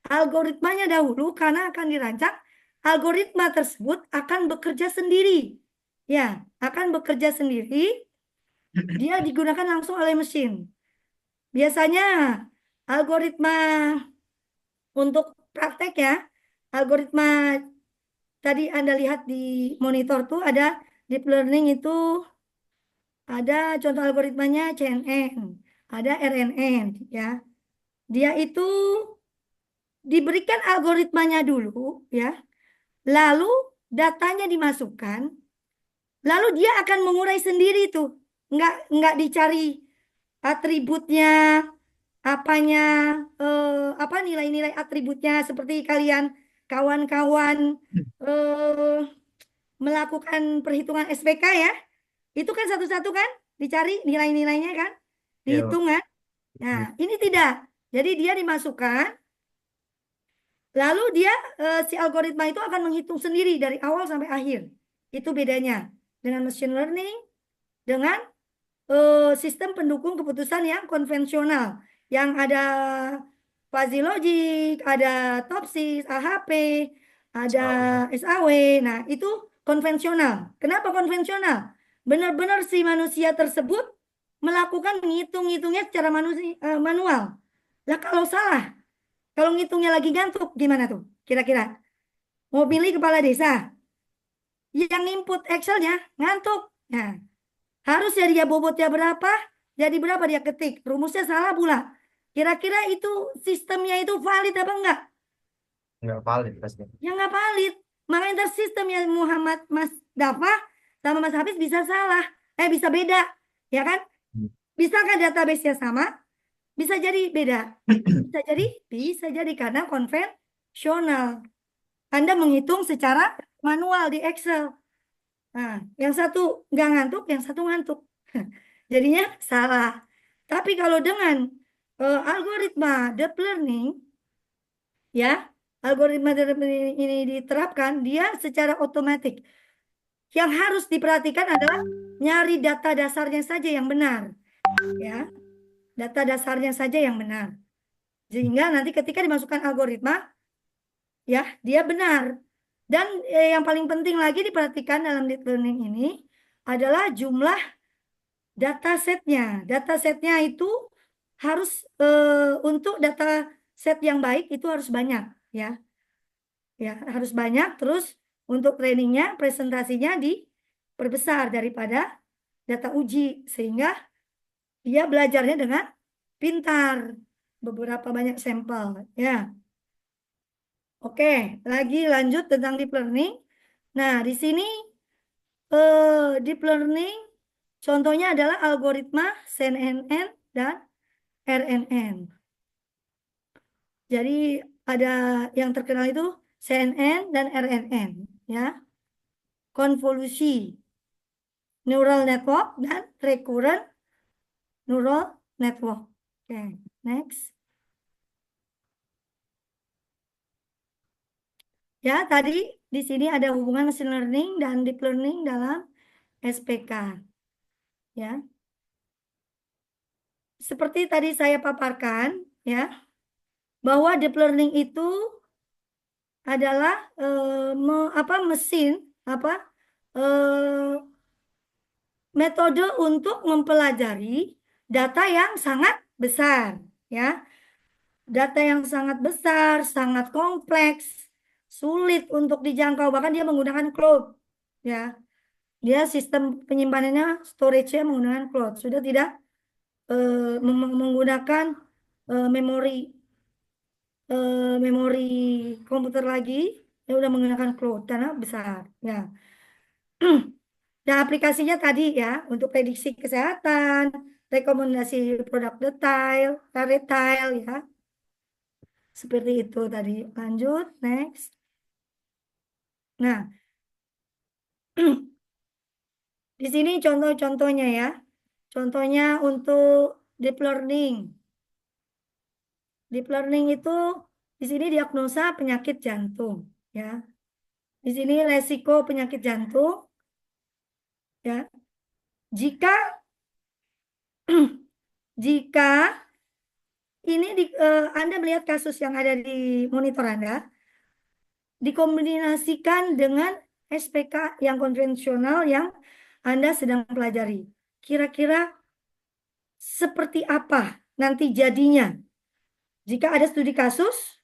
Algoritmanya dahulu karena akan dirancang, algoritma tersebut akan bekerja sendiri. Ya, akan bekerja sendiri. Dia digunakan langsung oleh mesin. Biasanya algoritma untuk praktek ya, algoritma tadi Anda lihat di monitor tuh ada deep learning itu ada contoh algoritmanya CNN, ada RNN ya. Dia itu diberikan algoritmanya dulu ya, lalu datanya dimasukkan, lalu dia akan mengurai sendiri tuh, nggak dicari atributnya, apanya, apa nilai-nilai atributnya seperti kalian kawan-kawan melakukan perhitungan SPK ya, itu kan satu-satu kan dicari nilai-nilainya kan, dihitung kan. Nah, ini tidak. Jadi dia dimasukkan, lalu dia si algoritma itu akan menghitung sendiri dari awal sampai akhir. Itu bedanya dengan machine learning dengan sistem pendukung keputusan yang konvensional, yang ada fuzzy logic, ada TOPSIS, AHP, ada SAW. Nah, itu konvensional. Kenapa konvensional? Benar-benar si manusia tersebut melakukan ngitung-ngitungnya secara manual. Lah kalau salah, kalau ngitungnya lagi ngantuk, gimana tuh? Kira-kira mau pilih kepala desa, yang input Excel-nya ngantuk. Nah, harus ya dia bobotnya berapa, jadi berapa dia ketik. Rumusnya salah pula. Kira-kira itu sistemnya itu valid apa enggak? Nggak valid pasti. Ya nggak valid. Makanya ntar sistemnya Muhammad Mas Dafa sama Mas Hafiz bisa salah. Bisa beda. Ya kan? Bisakah database-nya sama? Bisa jadi beda. Bisa jadi karena konvensional. Anda menghitung secara manual di Excel. Nah, yang satu nggak ngantuk, yang satu ngantuk. Jadinya salah. Tapi kalau dengan algoritma deep learning, ya, algoritma deep learning ini diterapkan, dia secara otomatis. Yang harus diperhatikan adalah nyari data dasarnya saja yang benar. Ya, data dasarnya saja yang benar. Sehingga nanti ketika dimasukkan algoritma, ya, dia benar. Dan yang paling penting lagi diperhatikan dalam deep learning ini adalah jumlah datasetnya. Datasetnya itu harus untuk data set yang baik itu harus banyak ya. Ya, harus banyak. Terus untuk trainingnya, presentasinya diperbesar daripada data uji sehingga Dia belajarnya dengan pintar. Beberapa banyak sampel, ya. Oke, lagi lanjut tentang deep learning. Nah, di sini deep learning contohnya adalah algoritma CNN dan RNN. Jadi ada yang terkenal itu CNN dan RNN, ya. Konvolusi neural network dan recurrent neural network. Oke, next. Ya, tadi di sini ada hubungan machine learning dan deep learning dalam SPK. Ya. Seperti tadi saya paparkan, ya, bahwa deep learning itu adalah mesin metode untuk mempelajari data yang sangat besar, ya. Data yang sangat besar, sangat kompleks, sulit untuk dijangkau, bahkan dia menggunakan cloud, ya. Dia sistem penyimpanannya, storage-nya menggunakan cloud, sudah tidak menggunakan memori memori komputer lagi, ya udah menggunakan cloud karena besar, ya. Dan aplikasinya tadi ya untuk prediksi kesehatan, rekomendasi produk retail ya. Seperti itu tadi. Lanjut, next. Nah, di sini contoh-contohnya ya. Contohnya untuk deep learning. Deep learning itu di sini diagnosa penyakit jantung ya. Di sini resiko penyakit jantung ya. Jika jika ini Anda melihat kasus yang ada di monitor Anda, dikombinasikan dengan SPK yang konvensional yang Anda sedang pelajari. Kira-kira seperti apa nanti jadinya? Jika ada studi kasus,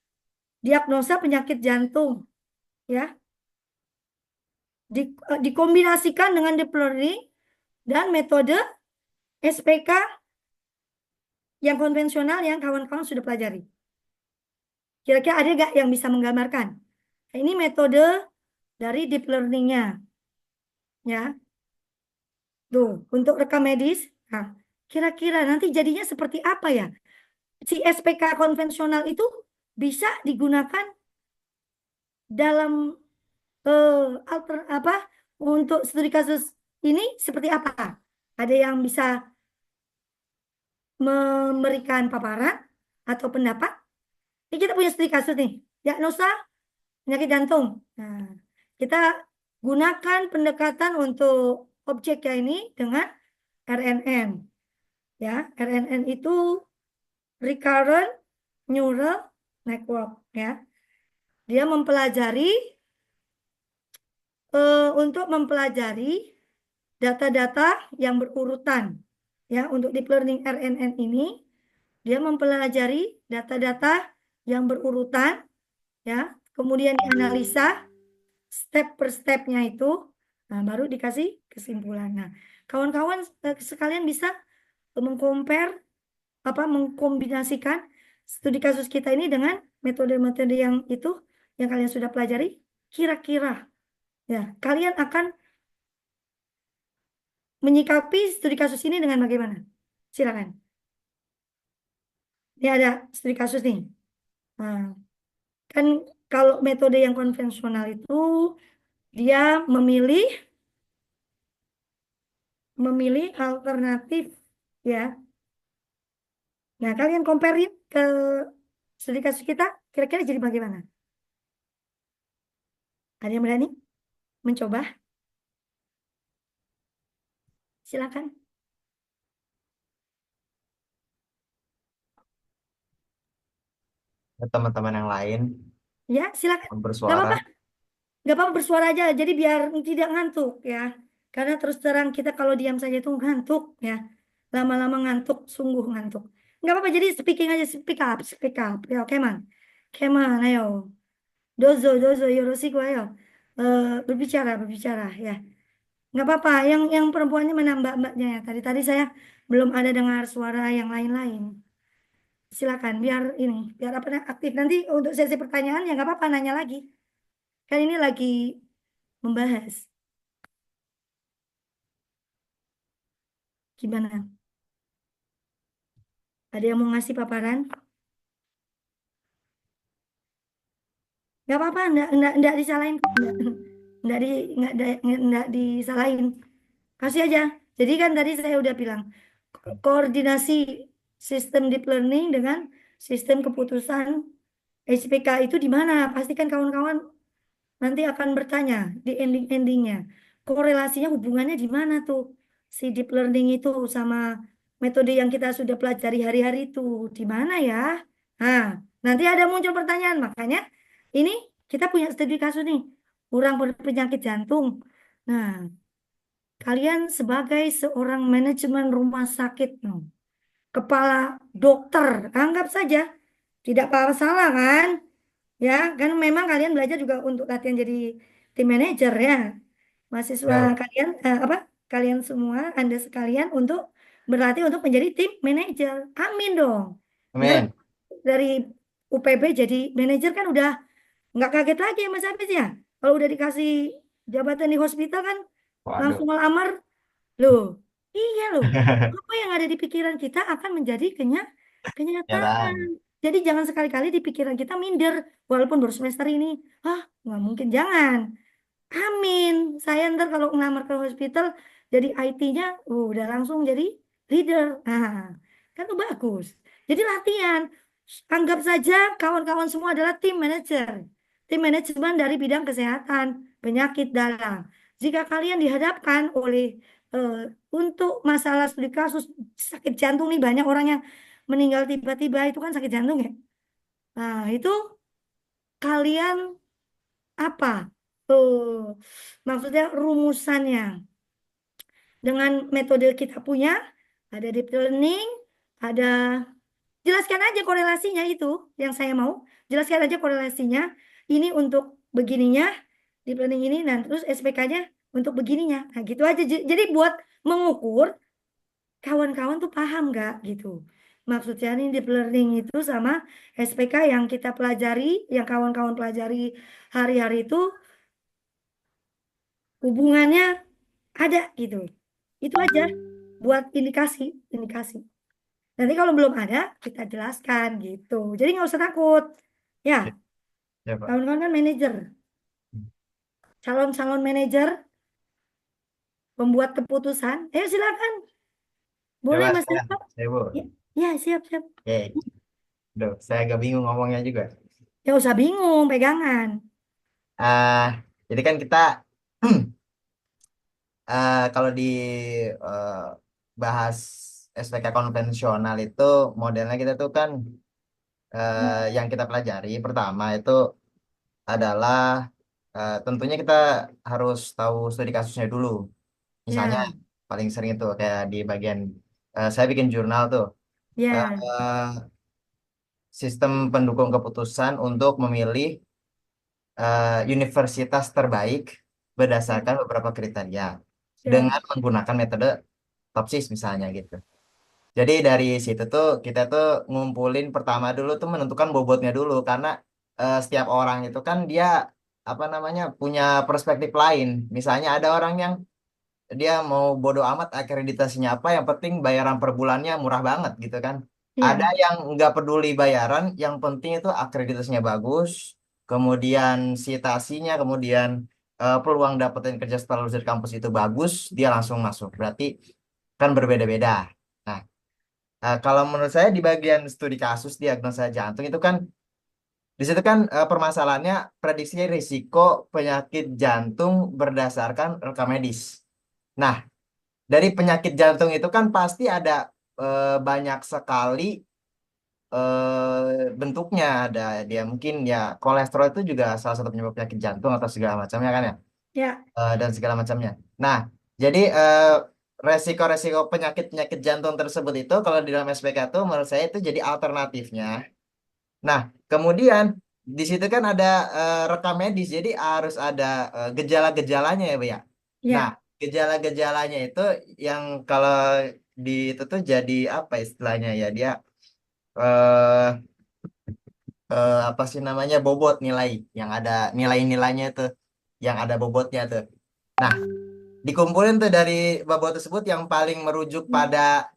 diagnosa penyakit jantung, ya, dikombinasikan dengan deep learning dan metode SPK yang konvensional yang kawan-kawan sudah pelajari. Kira-kira ada nggak yang bisa menggambarkan? Nah, ini metode dari deep learning-nya. Ya. Tuh, untuk rekam medis. Nah, kira-kira nanti jadinya seperti apa ya? Si SPK konvensional itu bisa digunakan dalam untuk studi kasus ini seperti apa? Ada yang bisa memberikan paparan atau pendapat? Ini kita punya studi kasus nih, diagnosa penyakit jantung. Nah, kita gunakan pendekatan untuk objeknya ini dengan RNN. Ya, RNN itu recurrent neural network. Ya, dia untuk mempelajari data-data yang berurutan. Ya, untuk deep learning RNN ini dia mempelajari data-data yang berurutan, ya, kemudian dianalisa step per stepnya itu, nah, baru dikasih kesimpulan. Nah, kawan-kawan sekalian bisa mengkombinasikan studi kasus kita ini dengan metode-metode yang itu yang kalian sudah pelajari. Kira-kira ya kalian akan menyikapi studi kasus ini dengan bagaimana? Silakan. Ini ada studi kasus nih. Nah, kan kalau metode yang konvensional itu dia memilih alternatif ya. Nah, kalian comparein ke studi kasus kita, kira-kira jadi bagaimana? Ada yang berani mencoba? Silakan. Teman-teman yang lain Ya, silakan. Gak bersuara. apa-apa. Gak apa-apa bersuara aja. Jadi biar tidak ngantuk ya. Karena terus terang kita kalau diam saja itu ngantuk ya. Lama-lama ngantuk, sungguh ngantuk. Gak apa-apa. Jadi speaking aja, speak up, speak up. Ya, Keman. Keman, ayo. Dozo, yoroshiku, ayo. Berbicara ya. nggak apa-apa. Yang perempuannya mana mbak-mbaknya ya? Tadi saya belum ada dengar suara yang lain-lain. Silakan, biar apa aktif. Nanti untuk sesi pertanyaan ya nggak apa-apa nanya lagi. Kan ini lagi membahas. Gimana? Ada yang mau ngasih paparan? Nggak apa-apa, enggak disalahin kok. Enggak di, enggak disalahin. Kasih aja. Jadi kan tadi saya udah bilang, koordinasi sistem deep learning dengan sistem keputusan SPK itu di mana? Pastikan kawan-kawan nanti akan bertanya di ending-endingnya. Korelasinya hubungannya di mana tuh? Si deep learning itu sama metode yang kita sudah pelajari hari-hari itu. Di mana ya? Nah, nanti ada muncul pertanyaan. Makanya ini kita punya studi kasus nih. Orang berpenyakit jantung. Nah, kalian sebagai seorang manajemen rumah sakit, kepala dokter, anggap saja tidak apa-apa salah kan? Ya, kan memang kalian belajar juga untuk latihan jadi tim manager ya. Mahasiswa Ya, kalian apa? Kalian semua, Anda sekalian untuk berlatih untuk menjadi tim manager. Amin dong. Ntar amin. dari UPB jadi manajer kan udah nggak kaget lagi ya Mas Hafiz ya. Kalau udah dikasih jabatan di hospital kan Waduh. langsung ngelamar. Loh, iya loh. Apa yang ada di pikiran kita akan menjadi kenyataan. Kenyataan. Jadi jangan sekali-kali di pikiran kita minder. Walaupun baru semester ini. Ah, nggak mungkin. Jangan. Amin. Saya ntar kalau ngelamar ke hospital jadi IT-nya, udah langsung jadi leader. Nah, kan tuh bagus. Jadi latihan. Anggap saja kawan-kawan semua adalah tim manager. Tim manajemen dari bidang kesehatan, penyakit dalam. Jika kalian dihadapkan oleh eh, untuk masalah studi kasus sakit jantung nih banyak orang yang meninggal tiba-tiba itu kan sakit jantung ya. Nah, itu kalian apa? Maksudnya rumusannya dengan metode kita punya ada deep learning, ada jelaskan aja korelasinya itu yang saya mau. Jelaskan aja korelasinya. Ini untuk begininya, deep learning ini, dan terus SPK-nya untuk begininya. Nah, gitu aja. Jadi buat mengukur kawan-kawan tuh paham nggak gitu. Maksudnya ini deep learning itu sama SPK yang kita pelajari, yang kawan-kawan pelajari hari-hari itu hubungannya ada gitu. Itu aja buat indikasi, indikasi. Nanti kalau belum ada, kita jelaskan gitu. Jadi nggak usah takut. Ya, Ya, Pak. kawan-kawan kan manajer, calon-calon manajer, pembuat keputusan. Ayo silakan, boleh Coba Mas saya, Eko. Bu. Ya, ya siap siap. Oke. Duh, saya agak bingung ngomongnya juga. Ya usah bingung, pegangan. Ah, jadi kan kita kalau di eh, bahas SPK konvensional itu modelnya kita tuh kan yang kita pelajari pertama itu adalah tentunya kita harus tahu studi kasusnya dulu. Misalnya Ya, paling sering itu kayak di bagian saya bikin jurnal tuh ya, eh, sistem pendukung keputusan untuk memilih universitas terbaik ya, berdasarkan beberapa kriteria siap. dengan menggunakan metode TOPSIS misalnya gitu. Jadi dari situ tuh kita tuh ngumpulin pertama dulu tuh menentukan bobotnya dulu karena setiap orang itu kan dia apa namanya punya perspektif lain. Misalnya ada orang yang dia mau bodo amat akreditasinya apa, yang penting bayaran per bulannya murah banget gitu kan. Ada Ya, yang nggak peduli bayaran, yang penting itu akreditasinya bagus, kemudian citasinya, kemudian peluang dapetin kerja setelah lulus dari kampus itu bagus, dia langsung masuk. Berarti kan berbeda-beda. Nah, kalau menurut saya di bagian studi kasus diagnosa jantung itu kan di situ kan permasalahannya prediksi risiko penyakit jantung berdasarkan rekam medis. Nah, dari penyakit jantung itu kan pasti ada banyak sekali bentuknya. Ada dia mungkin ya kolesterol itu juga salah satu penyebab penyakit jantung atau segala macamnya kan ya. ya, Dan segala macamnya. Nah, jadi resiko-resiko penyakit-penyakit jantung tersebut itu kalau di dalam SPK itu menurut saya itu jadi alternatifnya. Nah, kemudian di situ kan ada rekam medis, jadi harus ada gejala-gejalanya ya, Bu ya. Nah, ya, gejala-gejalanya itu yang kalau di itu tuh jadi apa istilahnya ya dia eh apa sih namanya bobot nilai yang ada nilai-nilainya itu yang ada bobotnya tuh. Nah, dikumpulin tuh dari bobot tersebut yang paling merujuk pada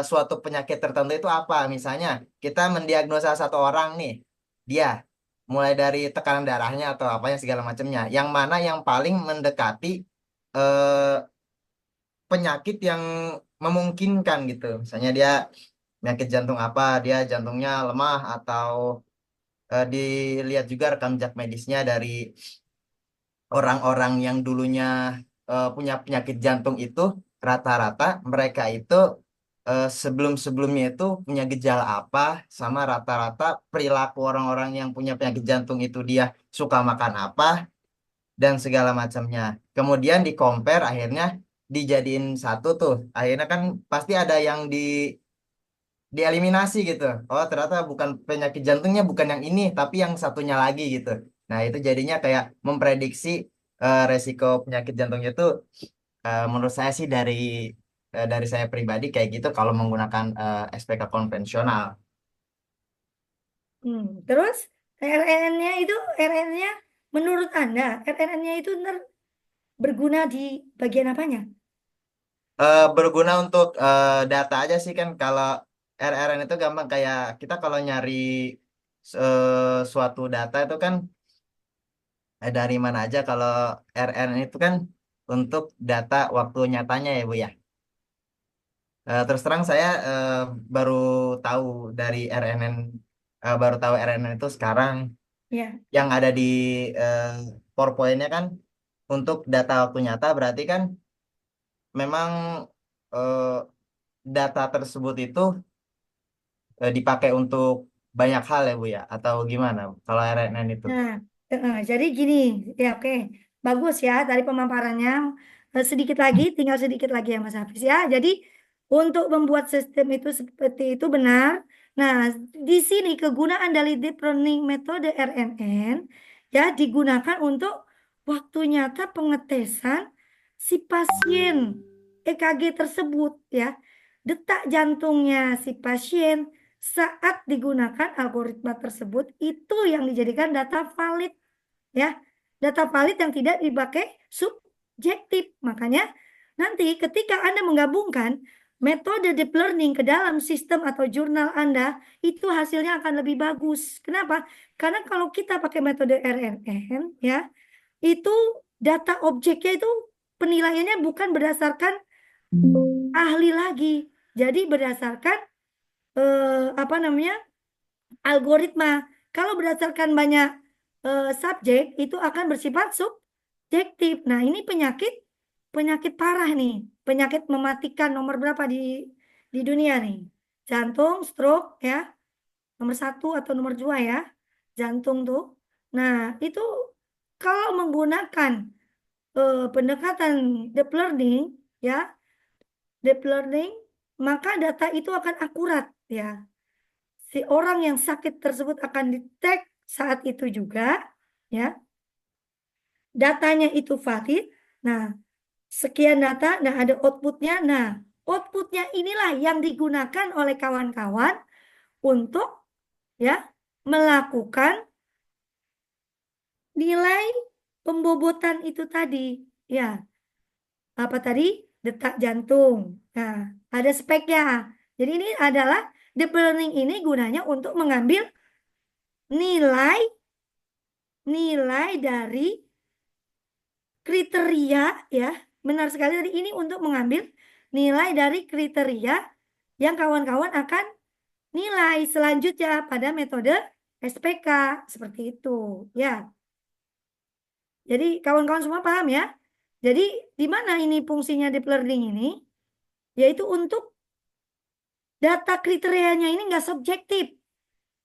suatu penyakit tertentu itu apa? Misalnya kita mendiagnosa satu orang nih, dia mulai dari tekanan darahnya atau apanya segala macamnya, yang mana yang paling mendekati eh, penyakit yang memungkinkan gitu. Misalnya dia penyakit jantung apa, dia jantungnya lemah atau dilihat juga rekam jejak medisnya dari orang-orang yang dulunya punya penyakit jantung itu rata-rata mereka itu sebelum-sebelumnya itu punya gejala apa sama rata-rata perilaku orang-orang yang punya penyakit jantung itu dia suka makan apa dan segala macamnya. Kemudian di compare akhirnya dijadiin satu tuh. Akhirnya kan pasti ada yang dieliminasi gitu. Oh, ternyata bukan penyakit jantungnya bukan yang ini, tapi yang satunya lagi gitu. Nah, itu jadinya kayak memprediksi resiko penyakit jantungnya itu menurut saya sih dari saya pribadi kayak gitu kalau menggunakan SPK konvensional. Terus RNN-nya itu RNN-nya menurut Anda RNN-nya itu berguna di bagian apanya? Berguna untuk data aja sih kan kalau RRN itu gampang kayak kita kalau nyari suatu data itu kan dari mana aja kalau RRN itu kan untuk data waktu nyatanya ya Bu ya. Terus terang saya baru tahu dari RNN baru tahu RNN itu sekarang Ya. yang ada di eh, PowerPoint-nya kan untuk data waktu nyata berarti kan memang eh, data tersebut itu dipakai untuk banyak hal ya Bu ya atau gimana kalau RNN itu? Nah, jadi gini, ya oke, bagus ya dari pemaparannya. Sedikit lagi, tinggal sedikit lagi ya Mas Hafiz ya. Jadi untuk membuat sistem itu seperti itu benar. Nah, di sini kegunaan dari deep learning metode RNN ya digunakan untuk waktu nyata pengetesan si pasien EKG tersebut ya, detak jantungnya si pasien saat digunakan algoritma tersebut itu yang dijadikan data valid ya. Data valid yang tidak dipakai subjektif. Makanya nanti ketika Anda menggabungkan metode deep learning ke dalam sistem atau jurnal Anda, itu hasilnya akan lebih bagus. Kenapa? Karena kalau kita pakai metode RNN ya, itu data objeknya itu penilaiannya bukan berdasarkan ahli lagi. Jadi berdasarkan apa namanya? Algoritma. Kalau berdasarkan banyak subjek itu akan bersifat subjektif. Nah, ini penyakit parah nih. Penyakit mematikan nomor berapa di dunia nih? Jantung, stroke ya. Nomor 1 atau nomor 2 ya. Jantung tuh. Nah, itu kalau menggunakan pendekatan deep learning ya, deep learning, maka data itu akan akurat ya. Si orang yang sakit tersebut akan di-tag saat itu juga ya. Datanya itu valid. Nah, sekian data, nah ada outputnya. Nah, outputnya inilah yang digunakan oleh kawan-kawan untuk ya melakukan nilai pembobotan itu tadi. Ya, apa tadi? Detak jantung. Nah, ada speknya. Jadi ini adalah deep learning ini gunanya untuk mengambil nilai dari kriteria ya. Benar sekali tadi ini untuk mengambil nilai dari kriteria yang kawan-kawan akan nilai selanjutnya pada metode SPK seperti itu ya. Jadi kawan-kawan semua paham ya. Jadi di mana ini fungsinya deep learning ini? Yaitu untuk data kriterianya ini nggak subjektif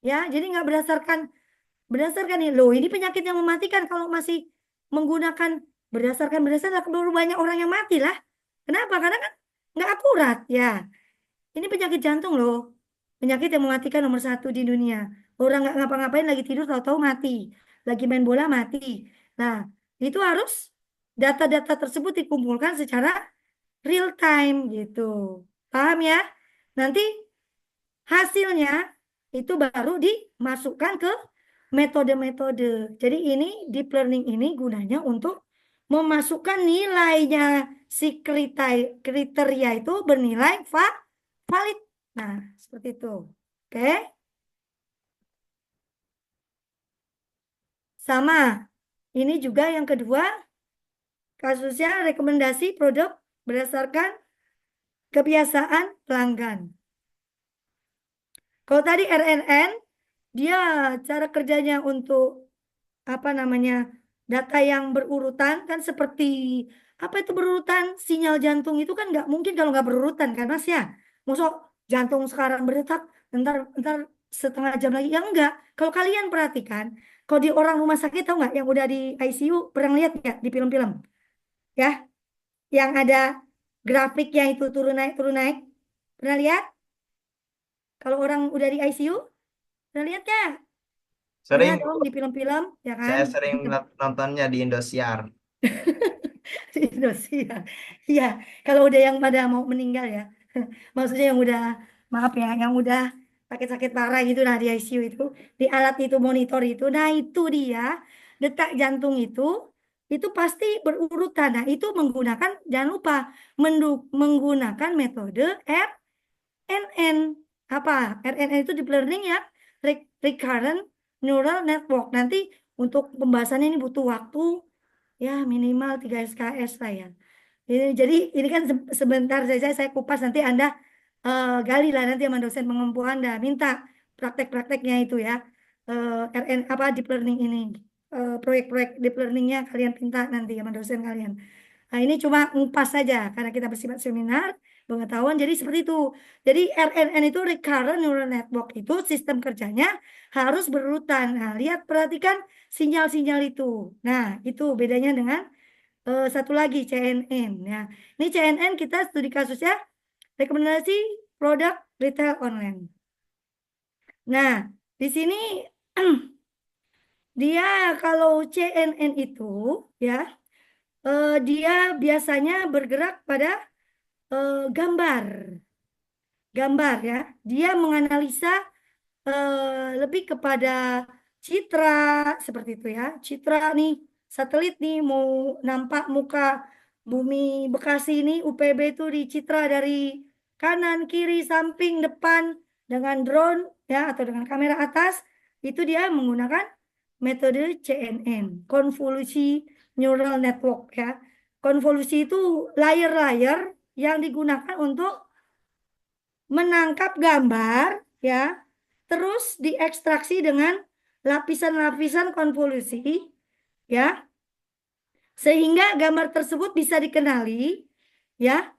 ya. Jadi nggak berdasarkan nih loh ini penyakit yang mematikan kalau masih menggunakan berdasarkan baru banyak orang yang mati lah. Kenapa? Karena kan nggak akurat ya. Ini penyakit jantung loh. Penyakit yang mematikan nomor 1 di dunia. Orang nggak ngapa-ngapain lagi tidur tahu-tahu mati. Lagi main bola mati. Nah, itu harus data-data tersebut dikumpulkan secara real time gitu. Paham ya? Nanti hasilnya itu baru dimasukkan ke metode-metode. Jadi ini deep learning ini gunanya untuk memasukkan nilainya si kriteria itu bernilai valid. Nah, seperti itu. Oke. Sama. Ini juga yang kedua, kasusnya rekomendasi produk berdasarkan kebiasaan pelanggan. Kalau tadi RNN, dia cara kerjanya untuk apa namanya data yang berurutan kan seperti apa itu berurutan sinyal jantung itu kan nggak mungkin kalau nggak berurutan kan Mas ya. Masuk jantung sekarang berdetak, ntar setengah jam lagi ya enggak. Kalau kalian perhatikan, kalau di orang rumah sakit tahu nggak yang udah di ICU pernah lihat nggak di film-film ya, yang ada grafiknya itu turun naik, pernah lihat? Kalau orang udah di ICU pernah lihat ya? Pernah Sering, dong di film-film ya kan? saya sering nontonnya di Indosiar. Di Indonesia. Iya, kalau udah yang pada mau meninggal ya. Maksudnya yang udah maaf ya, yang udah sakit-sakit parah gitu nah di ICU itu, di alat itu monitor itu. Nah, itu dia detak jantung itu pasti berurutan. Nah, itu menggunakan jangan lupa menggunakan metode RNN. Apa? RNN itu deep learning ya, recurrent neural network. Nanti untuk pembahasannya ini butuh waktu ya minimal 3 SKS lah ya. Jadi ini kan sebentar saja saya kupas, nanti Anda gali lah nanti sama dosen pengempu Anda, minta praktek-prakteknya itu ya. RN apa deep learning ini. Proyek-proyek deep learningnya kalian minta nanti sama dosen kalian. Nah, ini cuma ngupas saja karena kita bersifat seminar pengetahuan. Jadi seperti itu. Jadi RNN itu recurrent neural network itu sistem kerjanya harus berurutan. Nah, lihat perhatikan sinyal-sinyal itu. Nah, itu bedanya dengan satu lagi CNN. Ya, ini CNN kita studi kasusnya rekomendasi produk retail online. Nah, di sini dia kalau CNN itu ya dia biasanya bergerak pada gambar ya. Dia menganalisa lebih kepada citra seperti itu ya. Citra nih satelit nih mau nampak muka bumi Bekasi ini UPB itu dicitra dari kanan, kiri, samping, depan dengan drone ya atau dengan kamera atas itu dia menggunakan metode CNN, konvolusi neural network ya. Konvolusi itu layer-layer yang digunakan untuk menangkap gambar ya, terus diekstraksi dengan lapisan-lapisan konvolusi ya, sehingga gambar tersebut bisa dikenali ya,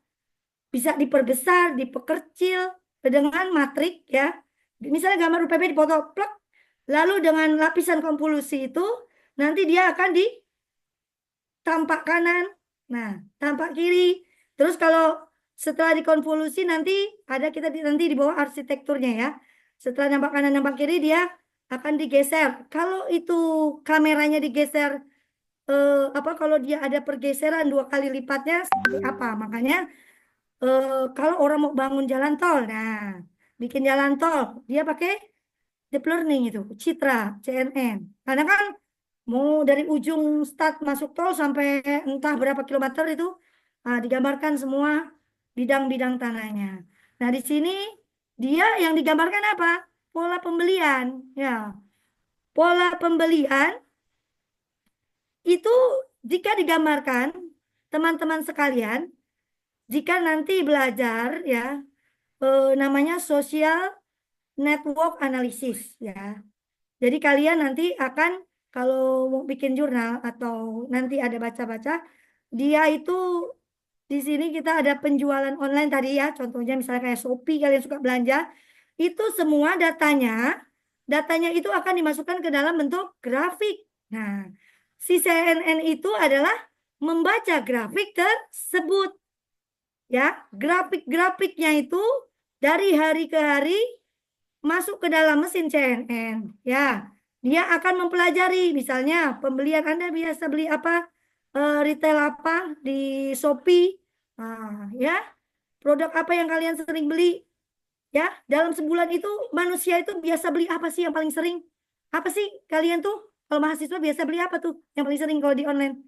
bisa diperbesar, diperkecil dengan matrik ya. Misalnya gambar UPB dipoto plek, lalu dengan lapisan konvolusi itu nanti dia akan tampak kanan, nah tampak kiri. Terus kalau setelah dikonvolusi nanti ada kita nanti di bawah arsitekturnya ya. Setelah nampak kanan nampak kiri dia akan digeser. Kalau itu kameranya digeser apa kalau dia ada pergeseran 2 kali lipatnya seperti apa? Makanya kalau orang mau bangun jalan tol, nah bikin jalan tol dia pakai deep learning itu, citra CNN. Karena kan mau dari ujung start masuk tol sampai entah berapa kilometer itu digambarkan semua bidang-bidang tanahnya. Nah, di sini dia yang digambarkan apa? Pola pembelian, ya. Pola pembelian itu jika digambarkan teman-teman sekalian, jika nanti belajar ya namanya social network analysis ya. Jadi kalian nanti akan kalau mau bikin jurnal atau nanti ada baca-baca, dia itu di sini kita ada penjualan online tadi ya, contohnya misalnya kayak Shopee kalian suka belanja, itu semua datanya itu akan dimasukkan ke dalam bentuk grafik. Nah, si CNN itu adalah membaca grafik tersebut. Ya, grafik-grafiknya itu dari hari ke hari masuk ke dalam mesin CNN. Ya, dia akan mempelajari misalnya pembelian Anda biasa beli apa? retail apa di Shopee. Nah, ya, produk apa yang kalian sering beli? Ya, dalam sebulan itu manusia itu biasa beli apa sih yang paling sering? Apa sih kalian tuh kalau mahasiswa biasa beli apa tuh yang paling sering kalau di online?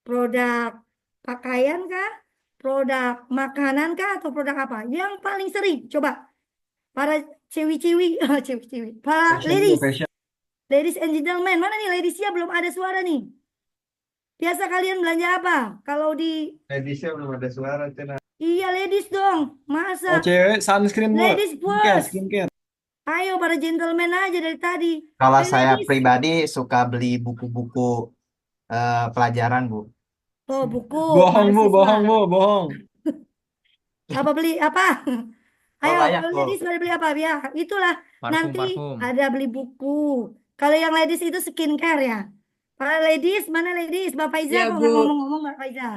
Produk pakaian kah? Produk makanan kah? Atau produk apa? Yang paling sering? Coba para cewi-cewi, cewi-cewi, para Fashion Bu, ladies, fashion. ladies and gentlemen, mana nih ladiesnya belum ada suara nih? Biasa kalian belanja apa? Kalau di Ladiesnya belum ada suara, Cina. iya ladies dong, Oh, masa cewek sunscreen Bu. ladies Skincare, first. skincare. Ayo para gentleman aja dari tadi. Kalau Ayo saya ladies. pribadi suka beli buku-buku pelajaran, Bu. Oh buku Bohong Bu, mahasiswa. bohong Bu, bohong. Apa beli apa? Oh, Ayo banyak, kalau Bu. ladies pada beli apa? Ya itulah nanti Parfum. ada beli buku. Kalau yang ladies itu skincare ya. Para ladies mana ladies? Mbak Faiza Ya, kok nggak Bu. ngomong-ngomong Mbak Faiza?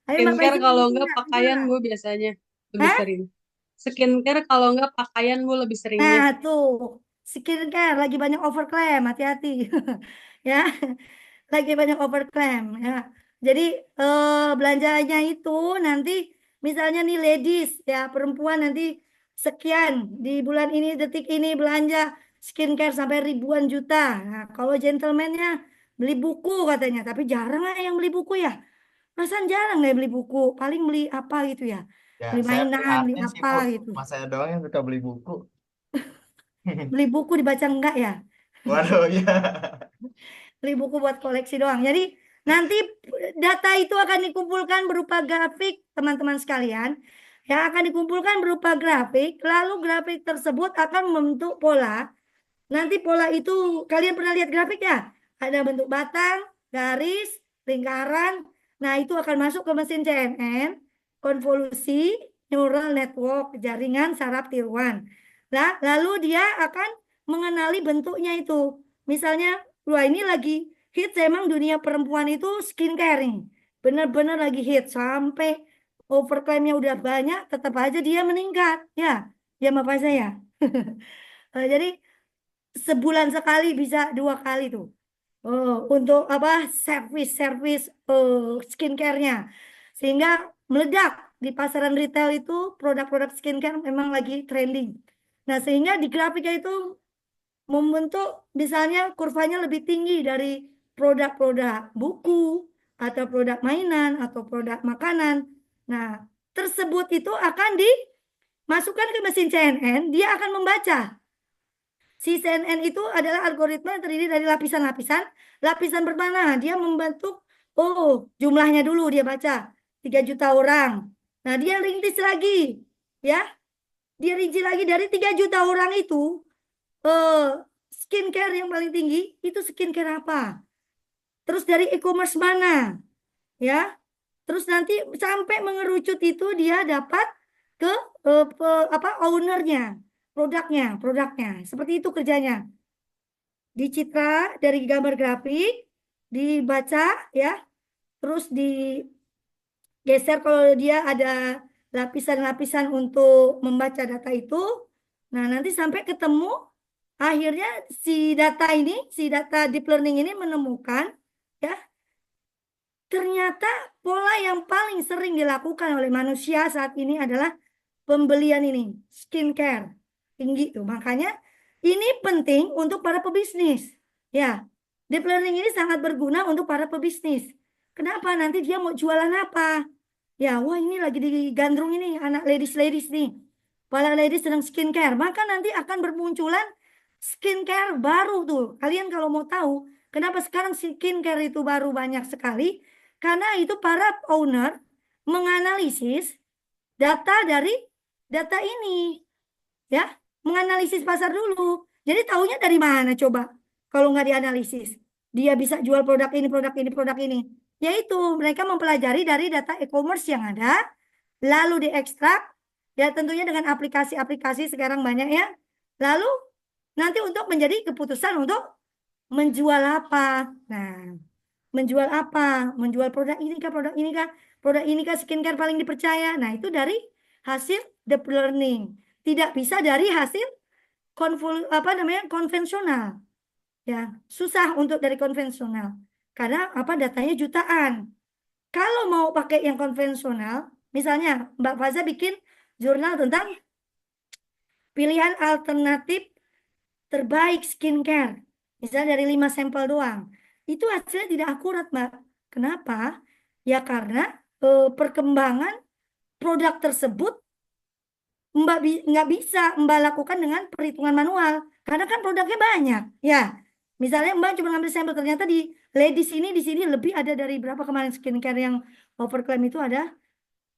Ayo Mbak Skincare Faiza kalau ngomong enggak nggak? pakaian, Gimana? Bu, biasanya lebih Hah? sering. Skincare kalau enggak pakaian, Bu, lebih seringnya. Nah tuh skincare lagi banyak overclaim, hati-hati ya. Lagi banyak overclaim ya. Jadi belanjanya itu nanti misalnya nih ladies ya perempuan nanti sekian di bulan ini detik ini belanja skincare sampai ribuan juta. Nah, kalau gentlemannya beli buku katanya, tapi jarang lah yang beli buku ya. Perasaan jarang deh beli buku, paling beli apa gitu ya. Ya, Beli saya mainan, beli prihatin sih, apa Bu. gitu. Mas saya doang yang suka beli buku. Beli buku dibaca enggak ya? Waduh, ya. Beli buku buat koleksi doang. Jadi nanti data itu akan dikumpulkan berupa grafik, teman-teman sekalian. Yang akan dikumpulkan berupa grafik, lalu grafik tersebut akan membentuk pola. Nanti pola itu, kalian pernah lihat grafik ya? Ada bentuk batang, garis, lingkaran. Nah, itu akan masuk ke mesin CNN, konvolusi, neural network, jaringan saraf tiruan. Nah, lalu dia akan mengenali bentuknya itu. Misalnya, wah ini lagi hits emang dunia perempuan itu skincare nih. Benar-benar lagi hit sampai overclaimnya udah banyak, tetap aja dia meningkat. Ya, ya Mbak Faiza ya. Jadi sebulan sekali bisa 2 kali tuh. Untuk apa servis skincare-nya sehingga meledak di pasaran retail itu produk-produk skincare memang lagi trending. Nah, sehingga di grafiknya itu membentuk misalnya kurvanya lebih tinggi dari produk-produk buku atau produk mainan atau produk makanan. Nah, tersebut itu akan dimasukkan ke mesin CNN, dia akan membaca. Si CNN itu adalah algoritma yang terdiri dari lapisan-lapisan. Lapisan pertama, dia membentuk, oh jumlahnya dulu dia baca, 3 juta orang. Nah dia rintis lagi, ya. Dia rinci lagi dari 3 juta orang itu, skincare yang paling tinggi, itu skincare apa? Terus dari e-commerce mana? Ya. Terus nanti sampai mengerucut itu dia dapat ke ownernya, produknya. Seperti itu kerjanya. Dicitra dari gambar grafik, dibaca ya, terus digeser kalau dia ada lapisan-lapisan untuk membaca data itu. Nah, nanti sampai ketemu akhirnya si data deep learning ini menemukan ya ternyata pola yang paling sering dilakukan oleh manusia saat ini adalah pembelian ini, skincare. Tinggi tuh. Makanya ini penting untuk para pebisnis. Ya, deep learning ini sangat berguna untuk para pebisnis. Kenapa? Nanti dia mau jualan apa? Ya, wah ini lagi digandrung ini anak ladies nih. Para ladies sedang skincare. Maka nanti akan bermunculan skincare baru tuh. Kalian kalau mau tahu, kenapa sekarang skincare itu baru banyak sekali? Karena itu para owner menganalisis data dari data ini. Ya, menganalisis pasar dulu. Jadi tahunya dari mana coba? Kalau nggak dianalisis. Dia bisa jual produk ini, produk ini, produk ini. Yaitu mereka mempelajari dari data e-commerce yang ada, lalu diekstrak, ya tentunya dengan aplikasi-aplikasi sekarang banyak ya. Lalu nanti untuk menjadi keputusan untuk menjual apa. Nah, menjual apa? Menjual produk ini kah, produk ini kah? Produk ini kah skincare paling dipercaya? Nah, itu dari hasil deep learning. Tidak bisa dari hasil konvensional. Ya, susah untuk dari konvensional. Karena apa, datanya jutaan. Kalau mau pakai yang konvensional, misalnya Mbak Faza bikin jurnal tentang pilihan alternatif terbaik skincare, misalnya dari 5 sampel doang, itu hasilnya tidak akurat, Mbak. Kenapa? Ya karena perkembangan produk tersebut nggak bisa Mbak lakukan dengan perhitungan manual, karena kan produknya banyak. Ya, misalnya Mbak cuma ngambil sampel, ternyata di ladies ini di sini lebih ada dari berapa kemarin skincare yang overclaim itu ada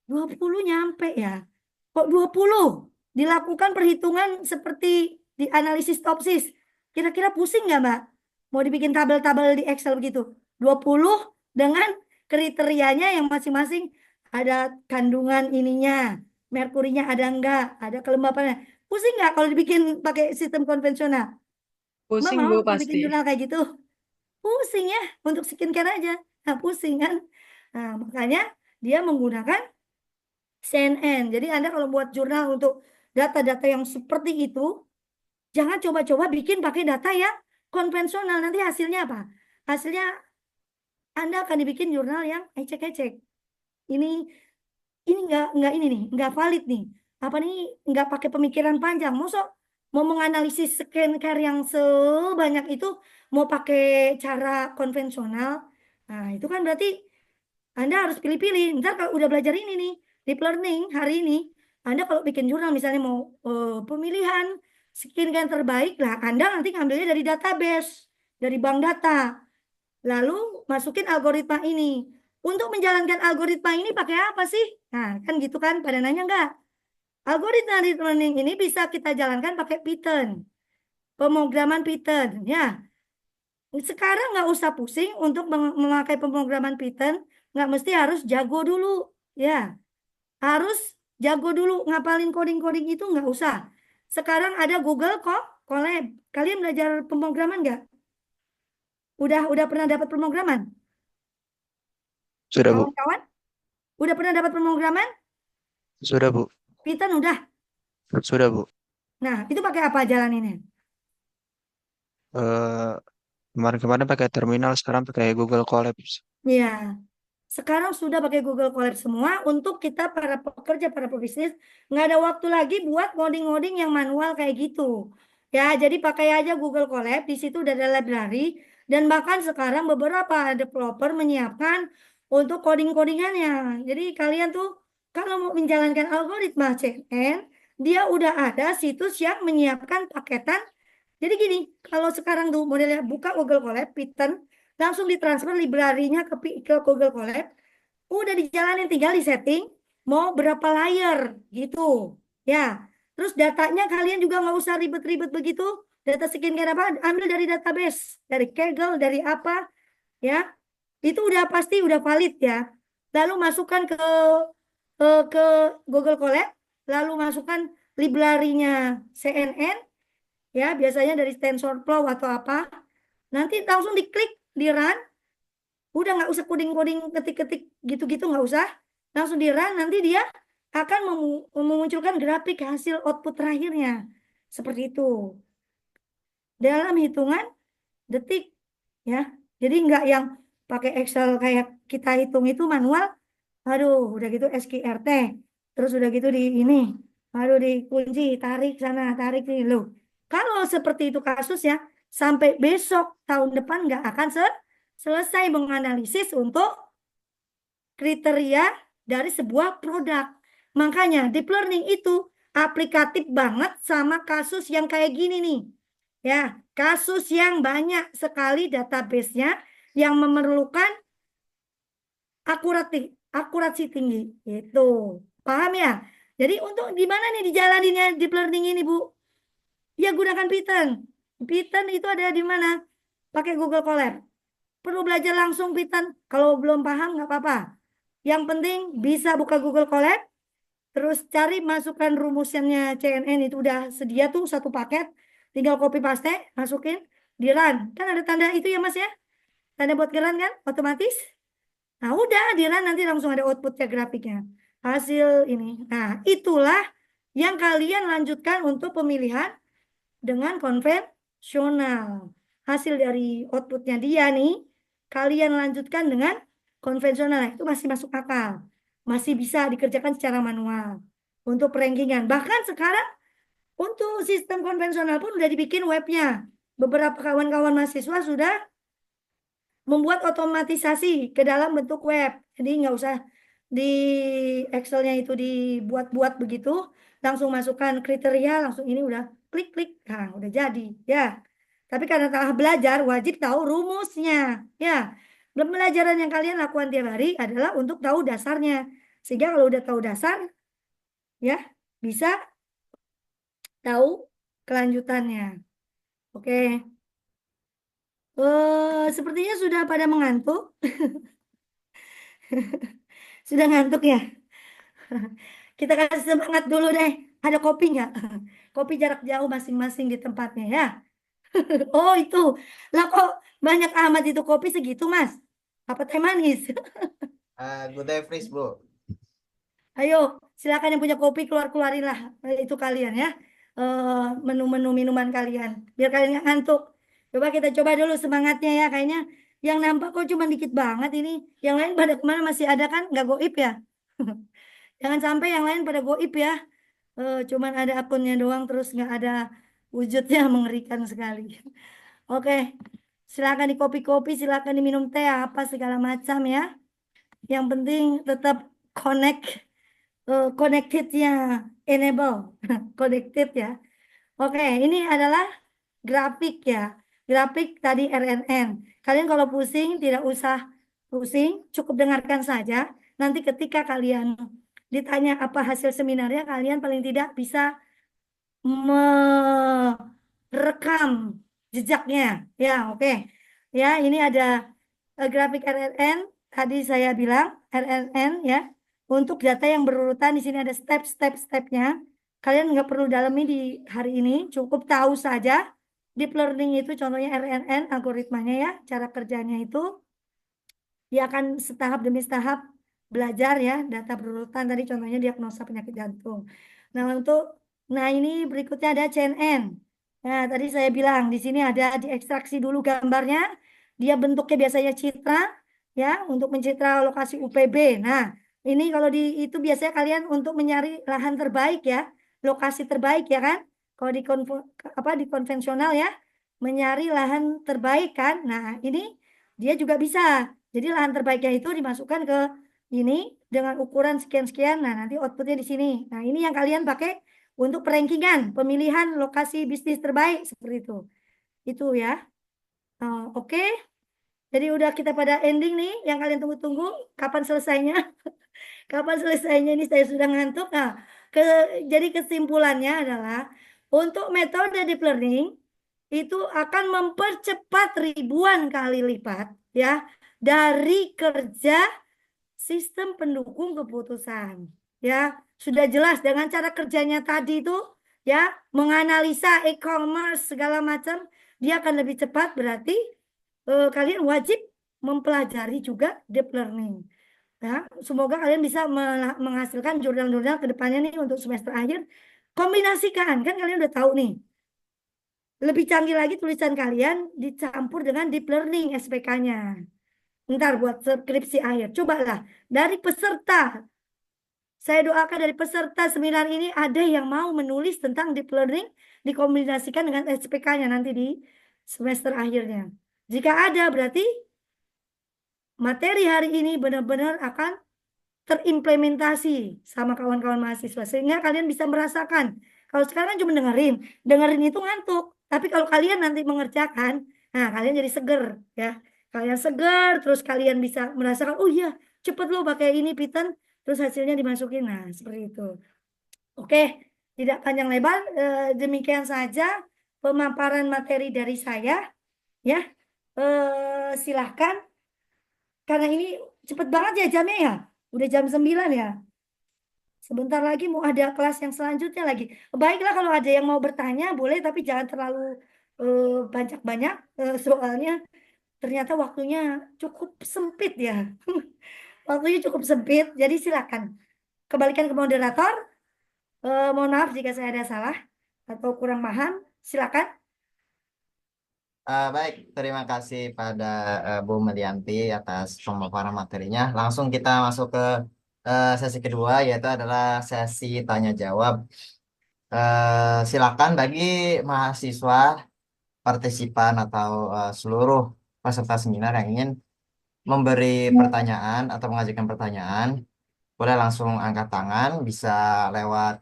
20 nyampe ya. Kok 20? Dilakukan perhitungan seperti di analisis topsis. Kira-kira pusing nggak, Mbak? Mau dibikin tabel-tabel di Excel begitu. 20 dengan kriterianya yang masing-masing ada kandungan ininya, merkurinya ada enggak, ada kelembapannya. Pusing nggak kalau dibikin pakai sistem konvensional? Mbak Pusing mau Bu kalau bikin pasti. jurnal kayak gitu? Pusing ya, untuk skincare aja. Nah, pusing kan? Nah, makanya dia menggunakan CNN. Jadi Anda kalau buat jurnal untuk data-data yang seperti itu, jangan coba-coba bikin pakai data yang konvensional. Nanti hasilnya apa? Hasilnya Anda akan dibikin jurnal yang ecek-ecek. Ini nggak ini nih, nggak valid nih. Apa nih, nggak pakai pemikiran panjang. Mau menganalisis skincare yang sebanyak itu, mau pakai cara konvensional. Nah, itu kan berarti Anda harus pilih-pilih. Ntar kalau udah belajar ini nih, deep learning hari ini, Anda kalau bikin jurnal misalnya mau pemilihan skincare terbaik lah, Anda nanti ngambilnya dari database, dari bank data. Lalu masukin algoritma ini. Untuk menjalankan algoritma ini pakai apa sih? Nah, kan gitu kan, pada nanya enggak? Algoritma deep learning ini bisa kita jalankan pakai Python. Pemrograman Python, ya. Sekarang nggak usah pusing untuk memakai pemrograman Python, nggak mesti harus jago dulu, ya. Harus jago dulu ngapalin coding-coding itu nggak usah. Sekarang ada Google kok, Colab. Kalian belajar pemrograman nggak? Udah pernah dapat pemrograman? Sudah, Bu. Kawan-kawan, udah pernah dapat pemrograman? Sudah, Bu. Python udah. Sudah, Bu. Nah, itu pakai apa jalaninnya? Eh, Kemarin-kemarin pakai terminal, sekarang pakai Google Colabs. Ya, sekarang sudah pakai Google Colab semua. Untuk kita para pekerja, para pebisnis, nggak ada waktu lagi buat ngoding-ngoding yang manual kayak gitu. Ya, jadi pakai aja Google Colab. Di situ udah ada library, dan bahkan sekarang beberapa developer menyiapkan untuk coding-codingannya. Jadi kalian tuh kalau mau menjalankan algoritma CNN, dia udah ada situs yang menyiapkan paketan. Jadi gini, kalau sekarang tuh modelnya buka Google Colab, Python, langsung ditransfer library-nya ke Google Colab, udah dijalanin, tinggal di setting mau berapa layer gitu ya. Terus datanya kalian juga nggak usah ribet-ribet begitu. Data skincare apa, ambil dari database, dari Kaggle, dari apa ya, itu udah pasti udah valid ya. Lalu masukkan ke Google Colab, lalu masukkan library-nya CNN ya, biasanya dari TensorFlow atau apa. Nanti langsung diklik, di run. Udah nggak usah coding-coding, ketik-ketik gitu-gitu, nggak usah. Langsung di run, nanti dia akan memunculkan grafik hasil output terakhirnya. Seperti itu. Dalam hitungan detik. Ya. Jadi nggak yang pakai Excel kayak kita hitung itu manual. Aduh, udah gitu SQRT. Terus udah gitu di ini. Aduh, dikunci, tarik sana, tarik sini. Loh. Kalau seperti itu kasusnya, sampai besok tahun depan nggak akan selesai menganalisis untuk kriteria dari sebuah produk. Makanya deep learning itu aplikatif banget sama kasus yang kayak gini nih. Ya, kasus yang banyak sekali database-nya yang memerlukan akurasi tinggi. Itu. Paham ya? Jadi untuk gimana nih dijalaninnya deep learning ini, Bu? Ya gunakan Python. Python itu ada di mana? Pakai Google Colab. Perlu belajar langsung Python. Kalau belum paham nggak apa-apa. Yang penting bisa buka Google Colab, terus cari masukkan rumusnya CNN, itu udah sedia tuh satu paket. Tinggal copy paste, masukin, di run. Kan ada tanda itu ya Mas ya? Tanda buat run kan? Otomatis. Nah udah di run, nanti langsung ada outputnya, grafiknya. Hasil ini. Nah itulah yang kalian lanjutkan untuk pemilihan dengan konvensional. Hasil dari outputnya dia nih, kalian lanjutkan dengan konvensional. Nah, itu masih masuk akal. Masih bisa dikerjakan secara manual untuk perankingan. Bahkan sekarang untuk sistem konvensional pun udah dibikin webnya. Beberapa kawan-kawan mahasiswa sudah membuat otomatisasi ke dalam bentuk web. Jadi nggak usah di Excelnya itu dibuat-buat begitu, langsung masukkan kriteria, langsung ini udah klik-klik, nah udah jadi ya. Tapi karena telah belajar, wajib tahu rumusnya ya. Pembelajaran yang kalian lakukan tiap hari adalah untuk tahu dasarnya. Sehingga kalau udah tahu dasar, ya bisa tahu kelanjutannya. Oke. Sepertinya sudah pada mengantuk. Sudah ngantuk ya? Kita kasih semangat dulu deh. Ada kopi nggak? Kopi jarak jauh masing-masing di tempatnya ya. Oh itu. Lah kok banyak amat itu kopi segitu mas? Apa teh manis? Good day, freeze, bro. Ayo silakan yang punya kopi keluarin lah itu kalian ya. Menu-menu minuman kalian. Biar kalian nggak ngantuk. Coba kita coba dulu semangatnya ya. Kayaknya yang nampak kok cuma dikit banget ini. Yang lain pada kemana masih ada kan? Nggak goib ya? Jangan sampai yang lain pada goib ya. Cuman ada akunnya doang terus nggak ada wujudnya, mengerikan sekali. Oke, silakan di kopi-kopi, silakan diminum teh apa segala macam ya. Yang penting tetap connected-nya enable, connected ya. Oke, ini adalah grafik ya. Grafik tadi RNN. Kalian kalau pusing tidak usah pusing, cukup dengarkan saja. Nanti ketika kalian ditanya apa hasil seminarnya, kalian paling tidak bisa merekam jejaknya. Ya, oke. Ya, ini ada grafik RNN. Tadi saya bilang RNN ya. Untuk data yang berurutan di sini ada step-stepnya. Kalian nggak perlu dalami di hari ini, cukup tahu saja. Deep learning itu contohnya RNN, algoritmanya ya, cara kerjanya itu. Dia akan setahap demi setahap belajar ya, data berurutan tadi contohnya diagnosa penyakit jantung. Nah ini berikutnya ada CNN. Nah tadi saya bilang di sini ada diekstraksi dulu gambarnya, dia bentuknya biasanya citra ya untuk mencitra lokasi UPB. Nah ini kalau di itu biasanya kalian untuk mencari lahan terbaik ya, lokasi terbaik ya kan? Kalau di konvensional ya, mencari lahan terbaik kan? Nah ini dia juga bisa. Jadi lahan terbaiknya itu dimasukkan ke ini dengan ukuran sekian-sekian. Nah, nanti outputnya di sini. Nah, ini yang kalian pakai untuk perankingan, pemilihan lokasi bisnis terbaik seperti itu. Itu ya. Oke. Jadi udah kita pada ending nih yang kalian tunggu-tunggu. Kapan selesainya? Kapan selesainya ini saya sudah ngantuk. Nah, jadi kesimpulannya adalah untuk metode deep learning itu akan mempercepat ribuan kali lipat ya dari kerja sistem pendukung keputusan. Ya, sudah jelas dengan cara kerjanya tadi itu ya, menganalisa e-commerce segala macam, dia akan lebih cepat berarti kalian wajib mempelajari juga deep learning. Ya, semoga kalian bisa menghasilkan jurnal-jurnal ke depannya nih untuk semester akhir. Kombinasikan, kan kalian udah tahu nih. Lebih canggih lagi tulisan kalian dicampur dengan deep learning SPK-nya. Ntar buat skripsi akhir. Cobalah dari peserta. Saya doakan dari peserta seminar ini ada yang mau menulis tentang deep learning dikombinasikan dengan SPK-nya nanti di semester akhirnya. Jika ada berarti materi hari ini benar-benar akan terimplementasi sama kawan-kawan mahasiswa. Sehingga kalian bisa merasakan. Kalau sekarang cuma dengerin itu ngantuk. Tapi kalau kalian nanti mengerjakan, nah kalian jadi seger ya. Kalian seger, terus kalian bisa merasakan, oh iya, cepet loh pakai ini Python, terus hasilnya dimasukin. Nah, seperti itu. Oke, tidak panjang lebar, demikian saja pemaparan materi dari saya. Ya, silahkan. Karena ini cepet banget ya jamnya ya. Udah jam 9 ya. Sebentar lagi mau ada kelas yang selanjutnya lagi. Baiklah kalau ada yang mau bertanya boleh, tapi jangan terlalu banyak-banyak soalnya ternyata waktunya cukup sempit ya. Waktunya cukup sempit, jadi silakan. Kembalikan ke moderator. Mohon maaf jika saya ada salah atau kurang paham. Silakan. Baik, terima kasih pada Bu Melianti atas pemaparan materinya. Langsung kita masuk ke sesi kedua, yaitu adalah sesi tanya jawab. Silakan bagi mahasiswa, partisipan atau seluruh peserta seminar yang ingin memberi pertanyaan atau mengajukan pertanyaan, boleh langsung angkat tangan, bisa lewat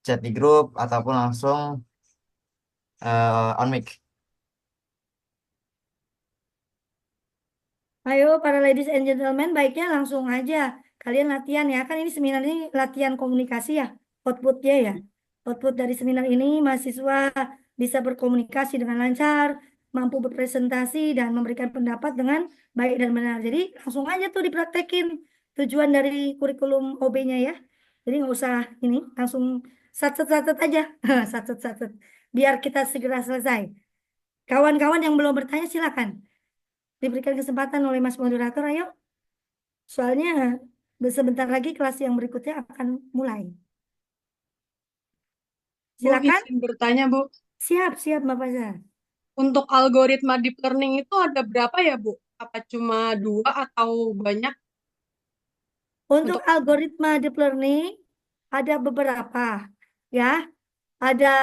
chat di grup ataupun langsung on mic. Ayo para ladies and gentlemen, baiknya langsung aja kalian latihan ya. Kan ini seminar ini latihan komunikasi ya, outputnya ya. Output dari seminar ini mahasiswa bisa berkomunikasi dengan lancar, mampu berpresentasi dan memberikan pendapat dengan baik dan benar. Jadi langsung aja tuh dipraktekin tujuan dari kurikulum OB-nya ya. Jadi nggak usah ini, langsung satset-satset aja, satset-satset. Biar kita segera selesai. Kawan-kawan yang belum bertanya silakan. Diberikan kesempatan oleh Mas Moderator, ayo. Soalnya sebentar lagi kelas yang berikutnya akan mulai. Bu, Silakan. izin bertanya, Bu. Siap, siap, Mbak Faza. Untuk algoritma deep learning itu ada berapa ya, Bu? Apa cuma 2 atau banyak? Untuk Untuk algoritma deep learning ada beberapa, ya. Ada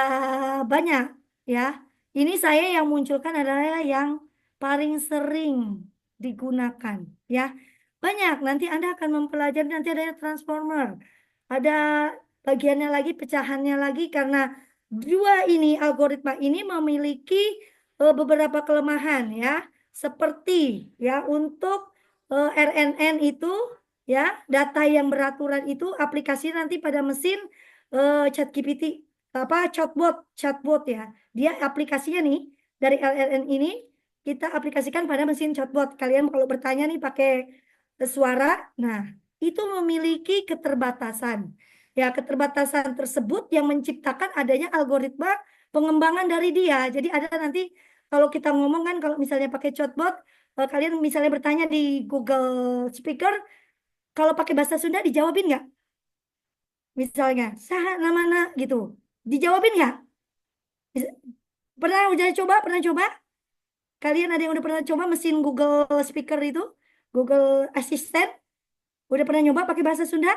banyak, ya. Ini saya yang munculkan adalah yang paling sering digunakan, ya. Banyak, nanti Anda akan mempelajari, nanti ada transformer. Ada bagiannya lagi, pecahannya lagi, karena dua ini, algoritma ini memiliki beberapa kelemahan, ya. Seperti, ya, untuk RNN itu, ya, data yang beraturan itu aplikasi nanti pada mesin ChatGPT, apa chatbot ya. Dia aplikasinya nih dari LLM ini kita aplikasikan pada mesin chatbot. Kalian kalau bertanya nih pakai suara, nah itu memiliki keterbatasan. Ya, keterbatasan tersebut yang menciptakan adanya algoritma pengembangan dari dia. Jadi ada nanti kalau kita ngomong kan kalau misalnya pakai chatbot, kalian misalnya bertanya di Google Speaker, kalau pakai bahasa Sunda dijawabin nggak? Misalnya, saha namana gitu. Dijawabin nggak? Pernah coba? Kalian ada yang udah pernah coba mesin Google Speaker itu? Google Assistant? Udah pernah nyoba pakai bahasa Sunda?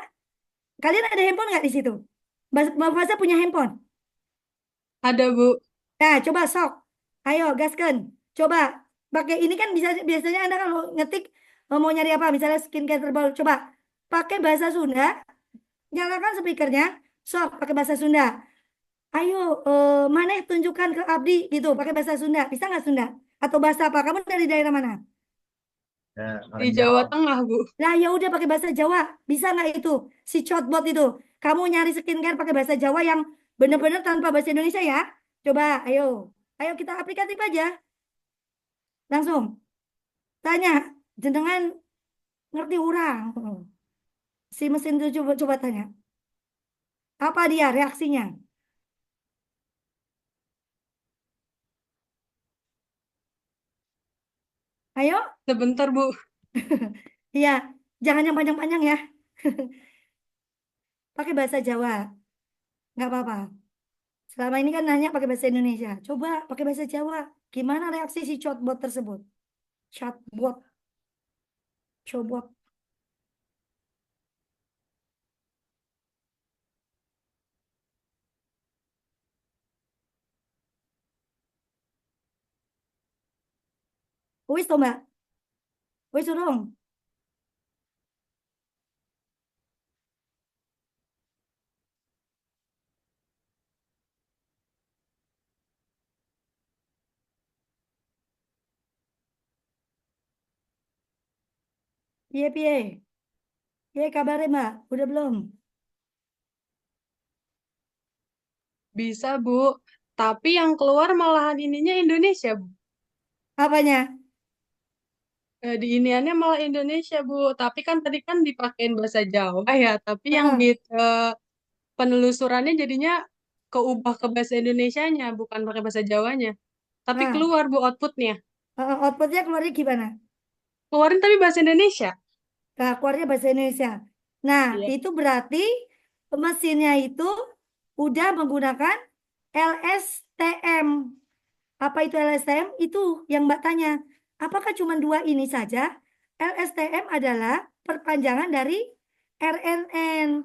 Kalian ada handphone nggak di situ? Mbak Faza punya handphone? ada, Bu. Nah, coba sok. Ayo, gaskan. Coba. Pakai ini kan biasanya Anda kalau ngetik mau nyari apa? Misalnya skincare terbaru. Coba. Pakai bahasa Sunda. Nyalakan speakernya. Sok, pakai bahasa Sunda. Ayo, Maneh tunjukkan ke Abdi gitu, pakai bahasa Sunda. Bisa nggak Sunda? Atau bahasa apa? Kamu dari daerah mana? Di Jawa Tengah, Bu. Nah, ya udah pakai bahasa Jawa. Bisa nggak itu? Si chatbot itu. Kamu nyari skincare pakai bahasa Jawa yang benar-benar tanpa bahasa Indonesia ya. Coba, ayo. Ayo kita aplikatif aja. Langsung. Tanya. Jenengan ngerti orang. Si mesin itu coba tanya. Apa dia reaksinya? Ayo. Sebentar, Bu. Iya, jangan yang panjang-panjang ya. Pakai bahasa Jawa. Nggak apa-apa. Selama ini kan nanya pakai bahasa Indonesia. Coba pakai bahasa Jawa. Gimana reaksi si chatbot tersebut? Chatbot. Chatbot. Wis toh Mbak? Wis dong. Piye piye? Piye kabarnya Mbak? Udah belum? Bisa, Bu. Tapi yang keluar malahan ininya Indonesia, Bu. Apanya? Di iniannya malah Indonesia, Bu. Tapi kan tadi kan dipakein bahasa Jawa ya. Tapi yang Heeh, di penelusurannya jadinya keubah ke bahasa Indonesianya, bukan pakai bahasa Jawanya. Tapi nah, keluar, Bu, outputnya. outputnya keluarnya gimana? Keluarin tapi bahasa Indonesia. Nah, keluarnya bahasa Indonesia. Nah, Iya. itu berarti mesinnya itu udah menggunakan LSTM. Apa itu LSTM? Itu yang Mbak tanya. Apakah cuma dua ini saja? LSTM adalah perpanjangan dari RNN,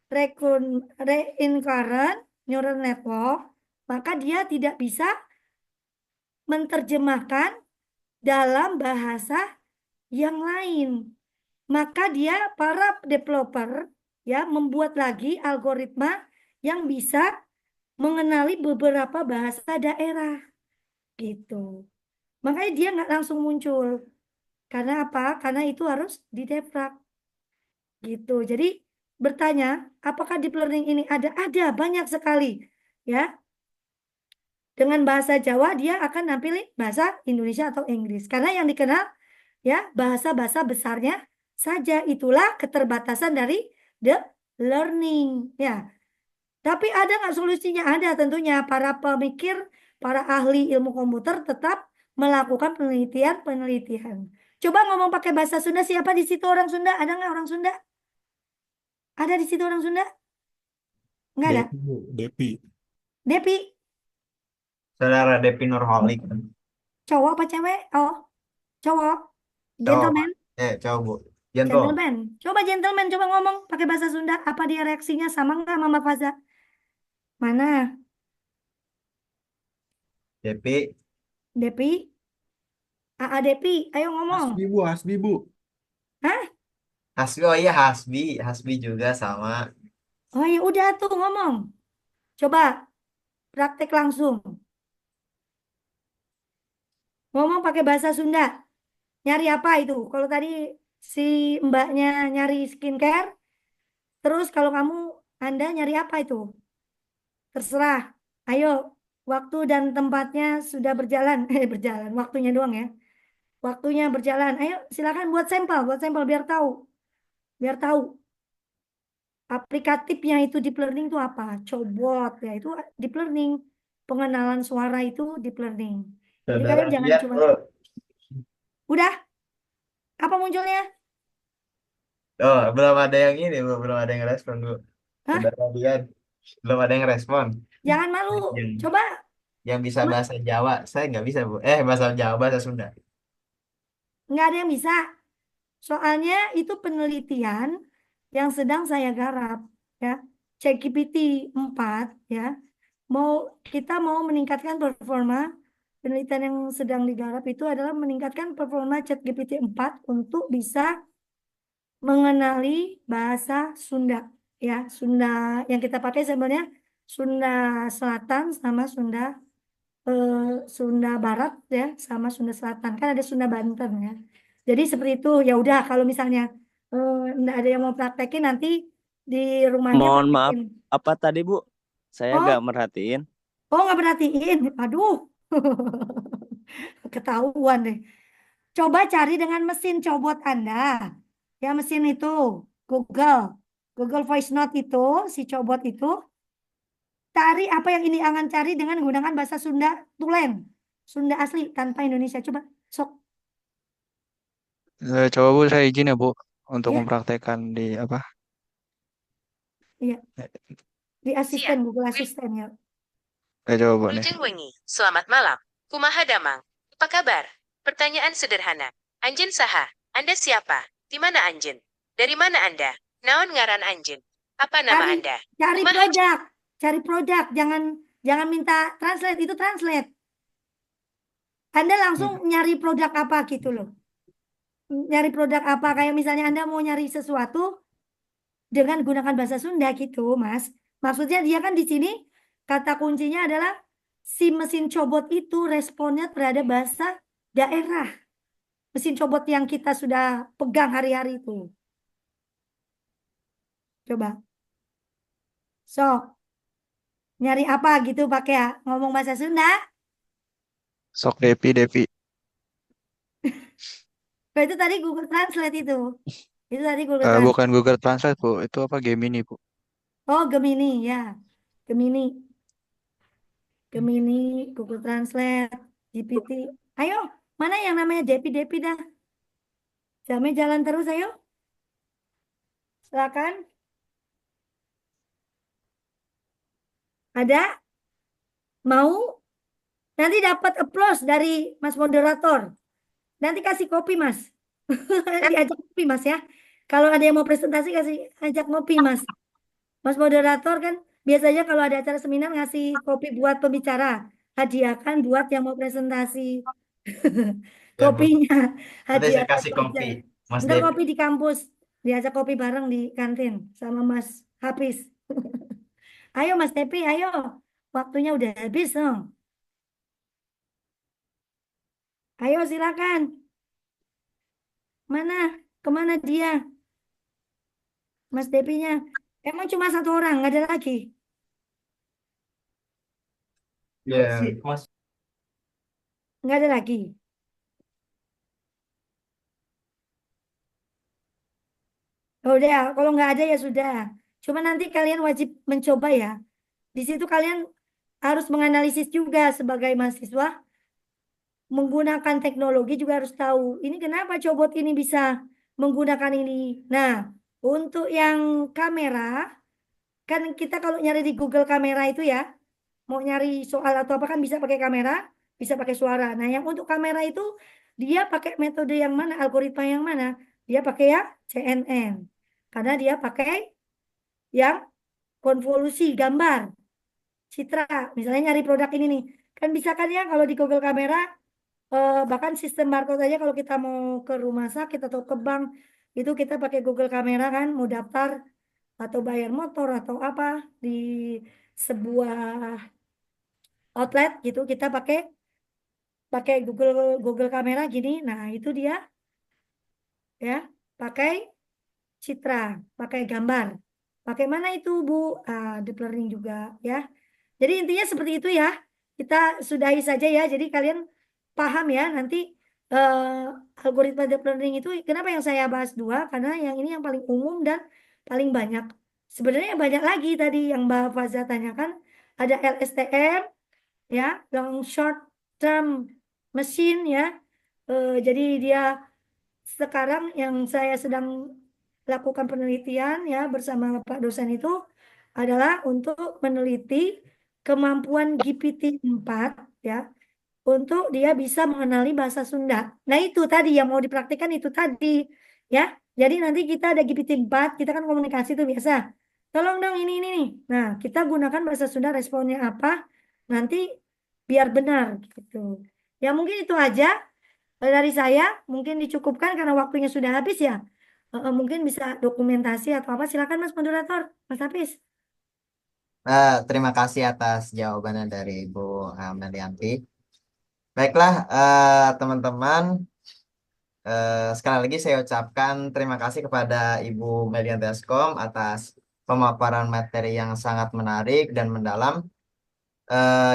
Recurrent Neural Network. Maka dia tidak bisa menerjemahkan dalam bahasa yang lain. Maka dia para developer ya membuat lagi algoritma yang bisa mengenali beberapa bahasa daerah gitu. Makanya dia nggak langsung muncul. Karena apa? Karena itu harus didebug gitu. Jadi bertanya, apakah deep learning ini ada? Ada, banyak sekali. Ya, dengan bahasa Jawa dia akan nampilin bahasa Indonesia atau Inggris. Karena yang dikenal ya bahasa-bahasa besarnya saja. Itulah keterbatasan dari the learning. Ya, tapi ada nggak solusinya? Ada tentunya. Para pemikir, para ahli ilmu komputer tetap melakukan penelitian-penelitian. Coba ngomong pakai bahasa Sunda. Siapa di situ orang Sunda? Ada nggak orang Sunda? Ada di situ orang Sunda? Nggak ada. Depi, Bu. Depi. Depi, Saudara Depi Nurholik. cowok apa cewek? Oh, cowok. Cowok, Pak. Gentleman. Cowok, Bu. Gentle. Gentleman. Coba gentleman, coba ngomong pakai bahasa Sunda. Apa dia reaksinya sama nggak sama Mbak Faza? Mana? Depi. Depi? AA Depi, ayo ngomong. Hasbi Bu, Hasbi Bu. Hah? Hasbi, oh iya Hasbi. Hasbi juga sama. Oh ya udah tuh ngomong. Coba praktek langsung. Ngomong pakai bahasa Sunda. Nyari apa itu? Kalau tadi si mbaknya nyari skincare, terus kalau kamu, Anda nyari apa itu? Terserah. Ayo, waktu dan tempatnya sudah berjalan. Berjalan. Waktunya doang ya. Waktunya berjalan. Ayo, silakan buat sampel biar tahu. Biar tahu aplikatifnya itu deep learning itu apa? Cobot ya itu deep learning. Pengenalan suara itu deep learning. Jadi Saudara kalian jangan lihat, cuma Bu. udah apa munculnya? Oh, belum ada yang ini, Bu. Belum ada yang respon, Bu. Hah? Saudara lihat, belum ada yang respon. Jangan malu. Yang, Coba yang bisa Ma- bahasa Jawa, saya nggak bisa, Bu. Bahasa Jawa, bahasa Sunda. nggak ada yang bisa. Soalnya itu penelitian yang sedang saya garap ya. ChatGPT 4 ya. Kita mau meningkatkan performa penelitian yang sedang digarap itu adalah meningkatkan performa ChatGPT 4 untuk bisa mengenali bahasa Sunda ya. Sunda yang kita pakai sebenarnya Sunda Selatan sama eh, Sunda Barat ya sama Sunda Selatan kan ada Sunda Banten ya. Jadi seperti itu ya udah kalau misalnya nggak ada yang mau praktekin nanti di rumahnya Mohon maaf, praktekin. apa tadi Bu? Saya Oh, gak merhatiin. oh nggak perhatiin. Aduh, ketahuan deh. Coba cari dengan mesin cobot Anda. Ya mesin itu Google, Google Voice Note itu si cobot itu. Cari apa yang ini akan cari dengan menggunakan bahasa Sunda tulen. Sunda asli tanpa Indonesia. Coba sok Coba Bu, saya izin ya Bu untuk ya. mempraktekkan di apa? Iya, di asisten Siap. Google Asisten ya. Coba Bu nih. Wilujeng wengi, selamat malam. Kumaha damang. Apa kabar? Pertanyaan sederhana. Anjen saha? Anda siapa? Di mana Anjen? Dari mana Anda? Naon ngaran Anjen? Apa nama Cari Anda? cari Kumaha produk, cari produk. Jangan minta translate itu translate. Anda langsung nyari produk apa gitu loh. Nyari produk apa kayak misalnya Anda mau nyari sesuatu dengan gunakan bahasa Sunda gitu, Mas. Maksudnya dia kan di sini kata kuncinya adalah si mesin cobot itu responnya terhadap bahasa daerah. Mesin cobot yang kita sudah pegang hari-hari itu. Coba. So, nyari apa gitu pakai ngomong bahasa Sunda. Sok Depi, Depi. Oh, itu tadi Google Translate itu. Itu tadi Google Translate. Bukan Google Translate Bu, itu apa Gemini Bu? Oh, Gemini ya. Gemini. Gemini, Google Translate, GPT. Ayo, mana yang namanya Depi-Depi dah. Jamnya jalan terus ayo. Silakan. Ada? Mau Nanti dapat applause dari Mas moderator. Nanti kasih kopi, Mas. Diajak kopi, Mas ya. Kalau ada yang mau presentasi kasih ajak ngopi, Mas. Mas moderator kan biasanya kalau ada acara seminar ngasih kopi buat pembicara. Hadiahkan buat yang mau presentasi. Ya, Bu. Kopinya Nanti saya hadiahkan kasih saja. kopi, Mas Ntar Dev. kopi di kampus. Diajak kopi bareng di kantin sama Mas Hafiz. Ayo Mas Tepi, ayo. Waktunya udah habis, no. Ayo silakan. Mana? Kemana dia? Mas Depinya. Emang cuma satu orang, nggak ada lagi. Ya, Mas. Nggak ada lagi. Oh, udah, kalau nggak ada ya sudah. Cuma nanti kalian wajib mencoba ya. Di situ kalian harus menganalisis juga sebagai mahasiswa, menggunakan teknologi juga harus tahu. Ini kenapa cobot ini bisa menggunakan ini. Nah, untuk yang kamera, kan kita kalau nyari di Google kamera itu ya, mau nyari soal atau apa kan bisa pakai kamera, bisa pakai suara. Nah, yang untuk kamera itu dia pakai metode yang mana, algoritma yang mana? Dia pakai ya CNN. Karena dia pakai yang konvolusi gambar, citra. Misalnya nyari produk ini nih. Kan bisa kan ya kalau di Google Kamera, bahkan sistem barcode aja kalau kita mau ke rumah sakit atau ke bank, itu kita pakai Google Kamera kan, mau daftar atau bayar motor atau apa di sebuah outlet gitu, kita pakai pakai Google Google Kamera gini. Nah, itu dia ya, pakai citra, pakai gambar. Pakai mana itu, Bu? Deep learning juga ya. Jadi intinya seperti itu ya. Kita sudahi saja ya. Jadi kalian paham ya nanti algoritma deep learning itu kenapa yang saya bahas dua? Karena yang ini yang paling umum dan paling banyak. Sebenarnya banyak lagi tadi yang Mbak Faza tanyakan. Ada LSTM ya, long short term machine ya. Jadi dia sekarang yang saya sedang lakukan penelitian ya bersama Pak dosen itu adalah untuk meneliti kemampuan GPT-4 ya untuk dia bisa mengenali bahasa Sunda. Nah, itu tadi yang mau dipraktikkan itu tadi ya. Jadi nanti kita ada GPT-4, kita kan komunikasi itu biasa. Tolong dong ini nih. Nah, kita gunakan bahasa Sunda responnya apa? Nanti biar benar gitu. Ya mungkin itu aja dari saya, mungkin dicukupkan karena waktunya sudah habis ya. Mungkin bisa dokumentasi atau apa. Silakan Mas moderator, Mas Hafiz. Terima kasih atas jawabannya dari Ibu Melianti. Baiklah, teman-teman, sekali lagi saya ucapkan terima kasih kepada Ibu Melianti Eskom atas pemaparan materi yang sangat menarik dan mendalam.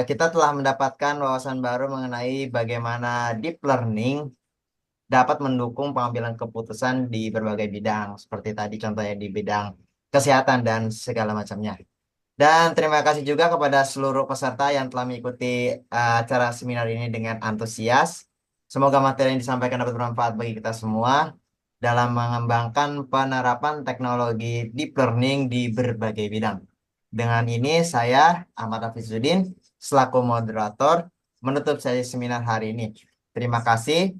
Kita telah mendapatkan wawasan baru mengenai bagaimana deep learning dapat mendukung pengambilan keputusan di berbagai bidang, seperti tadi contohnya di bidang kesehatan dan segala macamnya. Dan terima kasih juga kepada seluruh peserta yang telah mengikuti acara seminar ini dengan antusias. Semoga materi yang disampaikan dapat bermanfaat bagi kita semua dalam mengembangkan penerapan teknologi deep learning di berbagai bidang. Dengan ini saya, Ahmad Hafizuddin, selaku moderator, menutup sesi seminar hari ini. Terima kasih.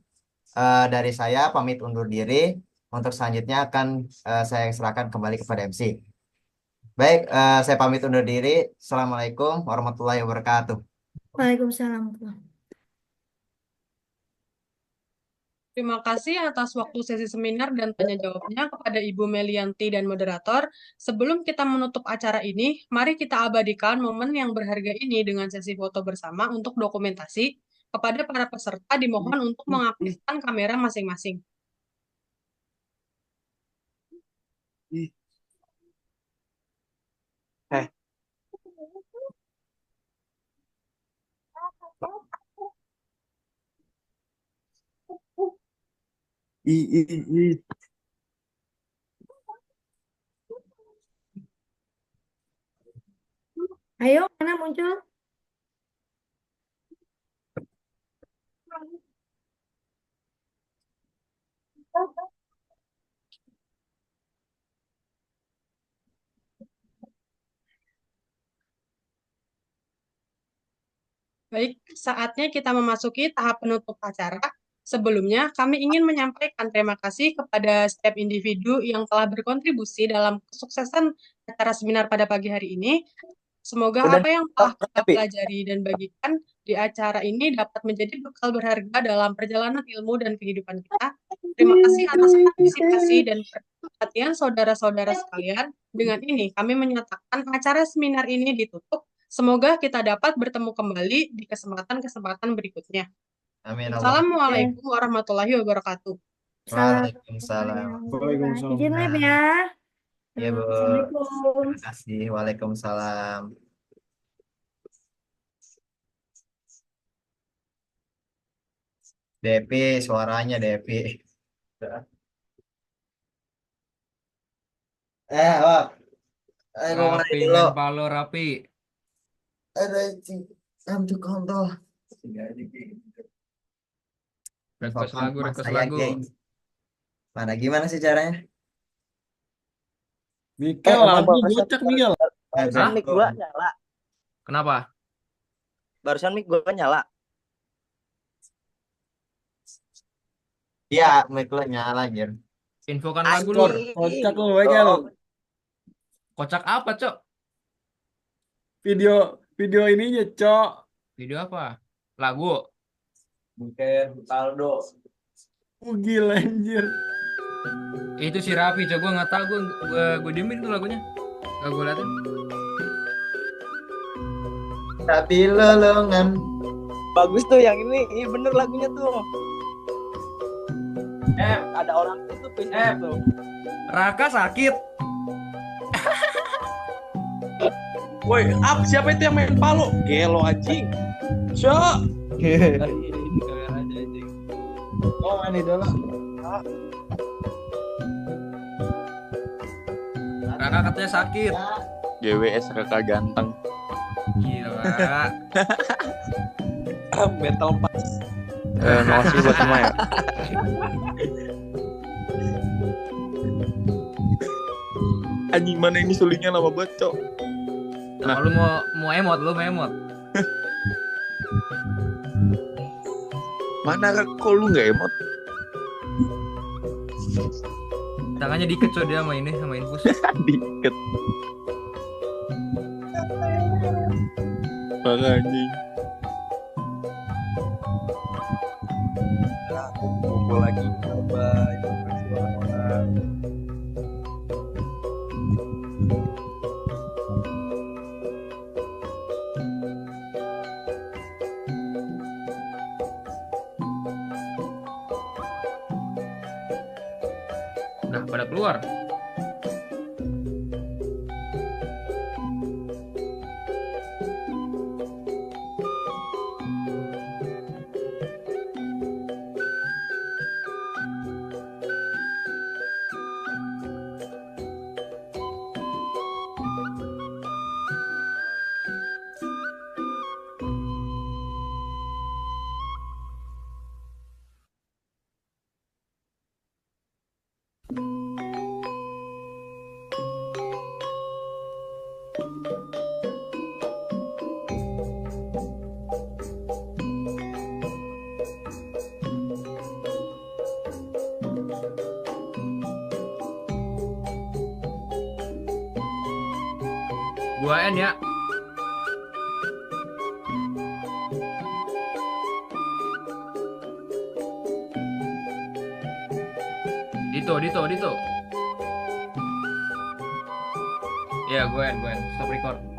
Dari saya pamit undur diri. Untuk selanjutnya akan saya serahkan kembali kepada MC. Baik, saya pamit undur diri. Assalamualaikum warahmatullahi wabarakatuh. Waalaikumsalam. Terima kasih atas waktu sesi seminar dan tanya jawabnya kepada Ibu Melianti dan moderator. Sebelum kita menutup acara ini, mari kita abadikan momen yang berharga ini dengan sesi foto bersama untuk dokumentasi. Kepada para peserta dimohon untuk mengaktifkan kamera masing-masing. Eh, i, i, i. Ayo, mana muncul? Baik, saatnya kita memasuki tahap penutup acara. Sebelumnya, kami ingin menyampaikan terima kasih kepada setiap individu yang telah berkontribusi dalam kesuksesan acara seminar pada pagi hari ini. Semoga Udah apa yang telah kita tapi pelajari dan bagikan di acara ini dapat menjadi bekal berharga dalam perjalanan ilmu dan kehidupan kita. Terima kasih atas partisipasi dan perhatian saudara-saudara sekalian. Dengan ini, kami menyatakan acara seminar ini ditutup. Semoga kita dapat bertemu kembali di kesempatan-kesempatan berikutnya. Amin Allah. Assalamualaikum warahmatullahi wabarakatuh. Waalaikumsalam. Waalaikumsalam. Izin live ya. Iya, Bu. Assalamualaikum. Terima kasih. Waalaikumsalam. Depi, suaranya Depi. Wak. Ayo mulai Rapi, dulu. main palo rapi. Ada untuk kontol. Request lagu, request Saya, lagu. geng. Mana gimana sih caranya? Mikel, emang lagu barusan- gocek Mikel. Barusan mic gua nyala. Kenapa? Barusan mic gua nyala. Iya, mic lo nyala, Jir. Infokan lagu Anjing. Lur. Kocak lu, Mikel. Kocak apa, Cok? Video ininya, Cok. Video apa? Lagu. Mungkin Aldo. Gila anjir. Itu si Rapi, Cok. Gue nggak tahu. Gue diemin tuh lagunya. Gak gue liatin. Tapi lolongan. Bagus tuh yang ini. Iya bener lagunya tuh. Ada orang itu tuh. tuh. Raka sakit. Woi, siapa itu yang main palo? Gelo anjing. Cok. Oh, main idola. Raka katanya sakit. GWS kakak ganteng. Gila. Metal pas. Makasih buat semua ya. Anjing mana ini sulingnya lama banget, Cok. Nah, lu mau emot, lu mau emot. Mana kok lu nggak emot? Tangannya dikit Cok dia sama ini, sama infus. Dikit. Parah anjing. Kumpul lagi coba orang-orang. Udah pada keluar. Gua N ya. Dito. Ya, gue N. Stop record.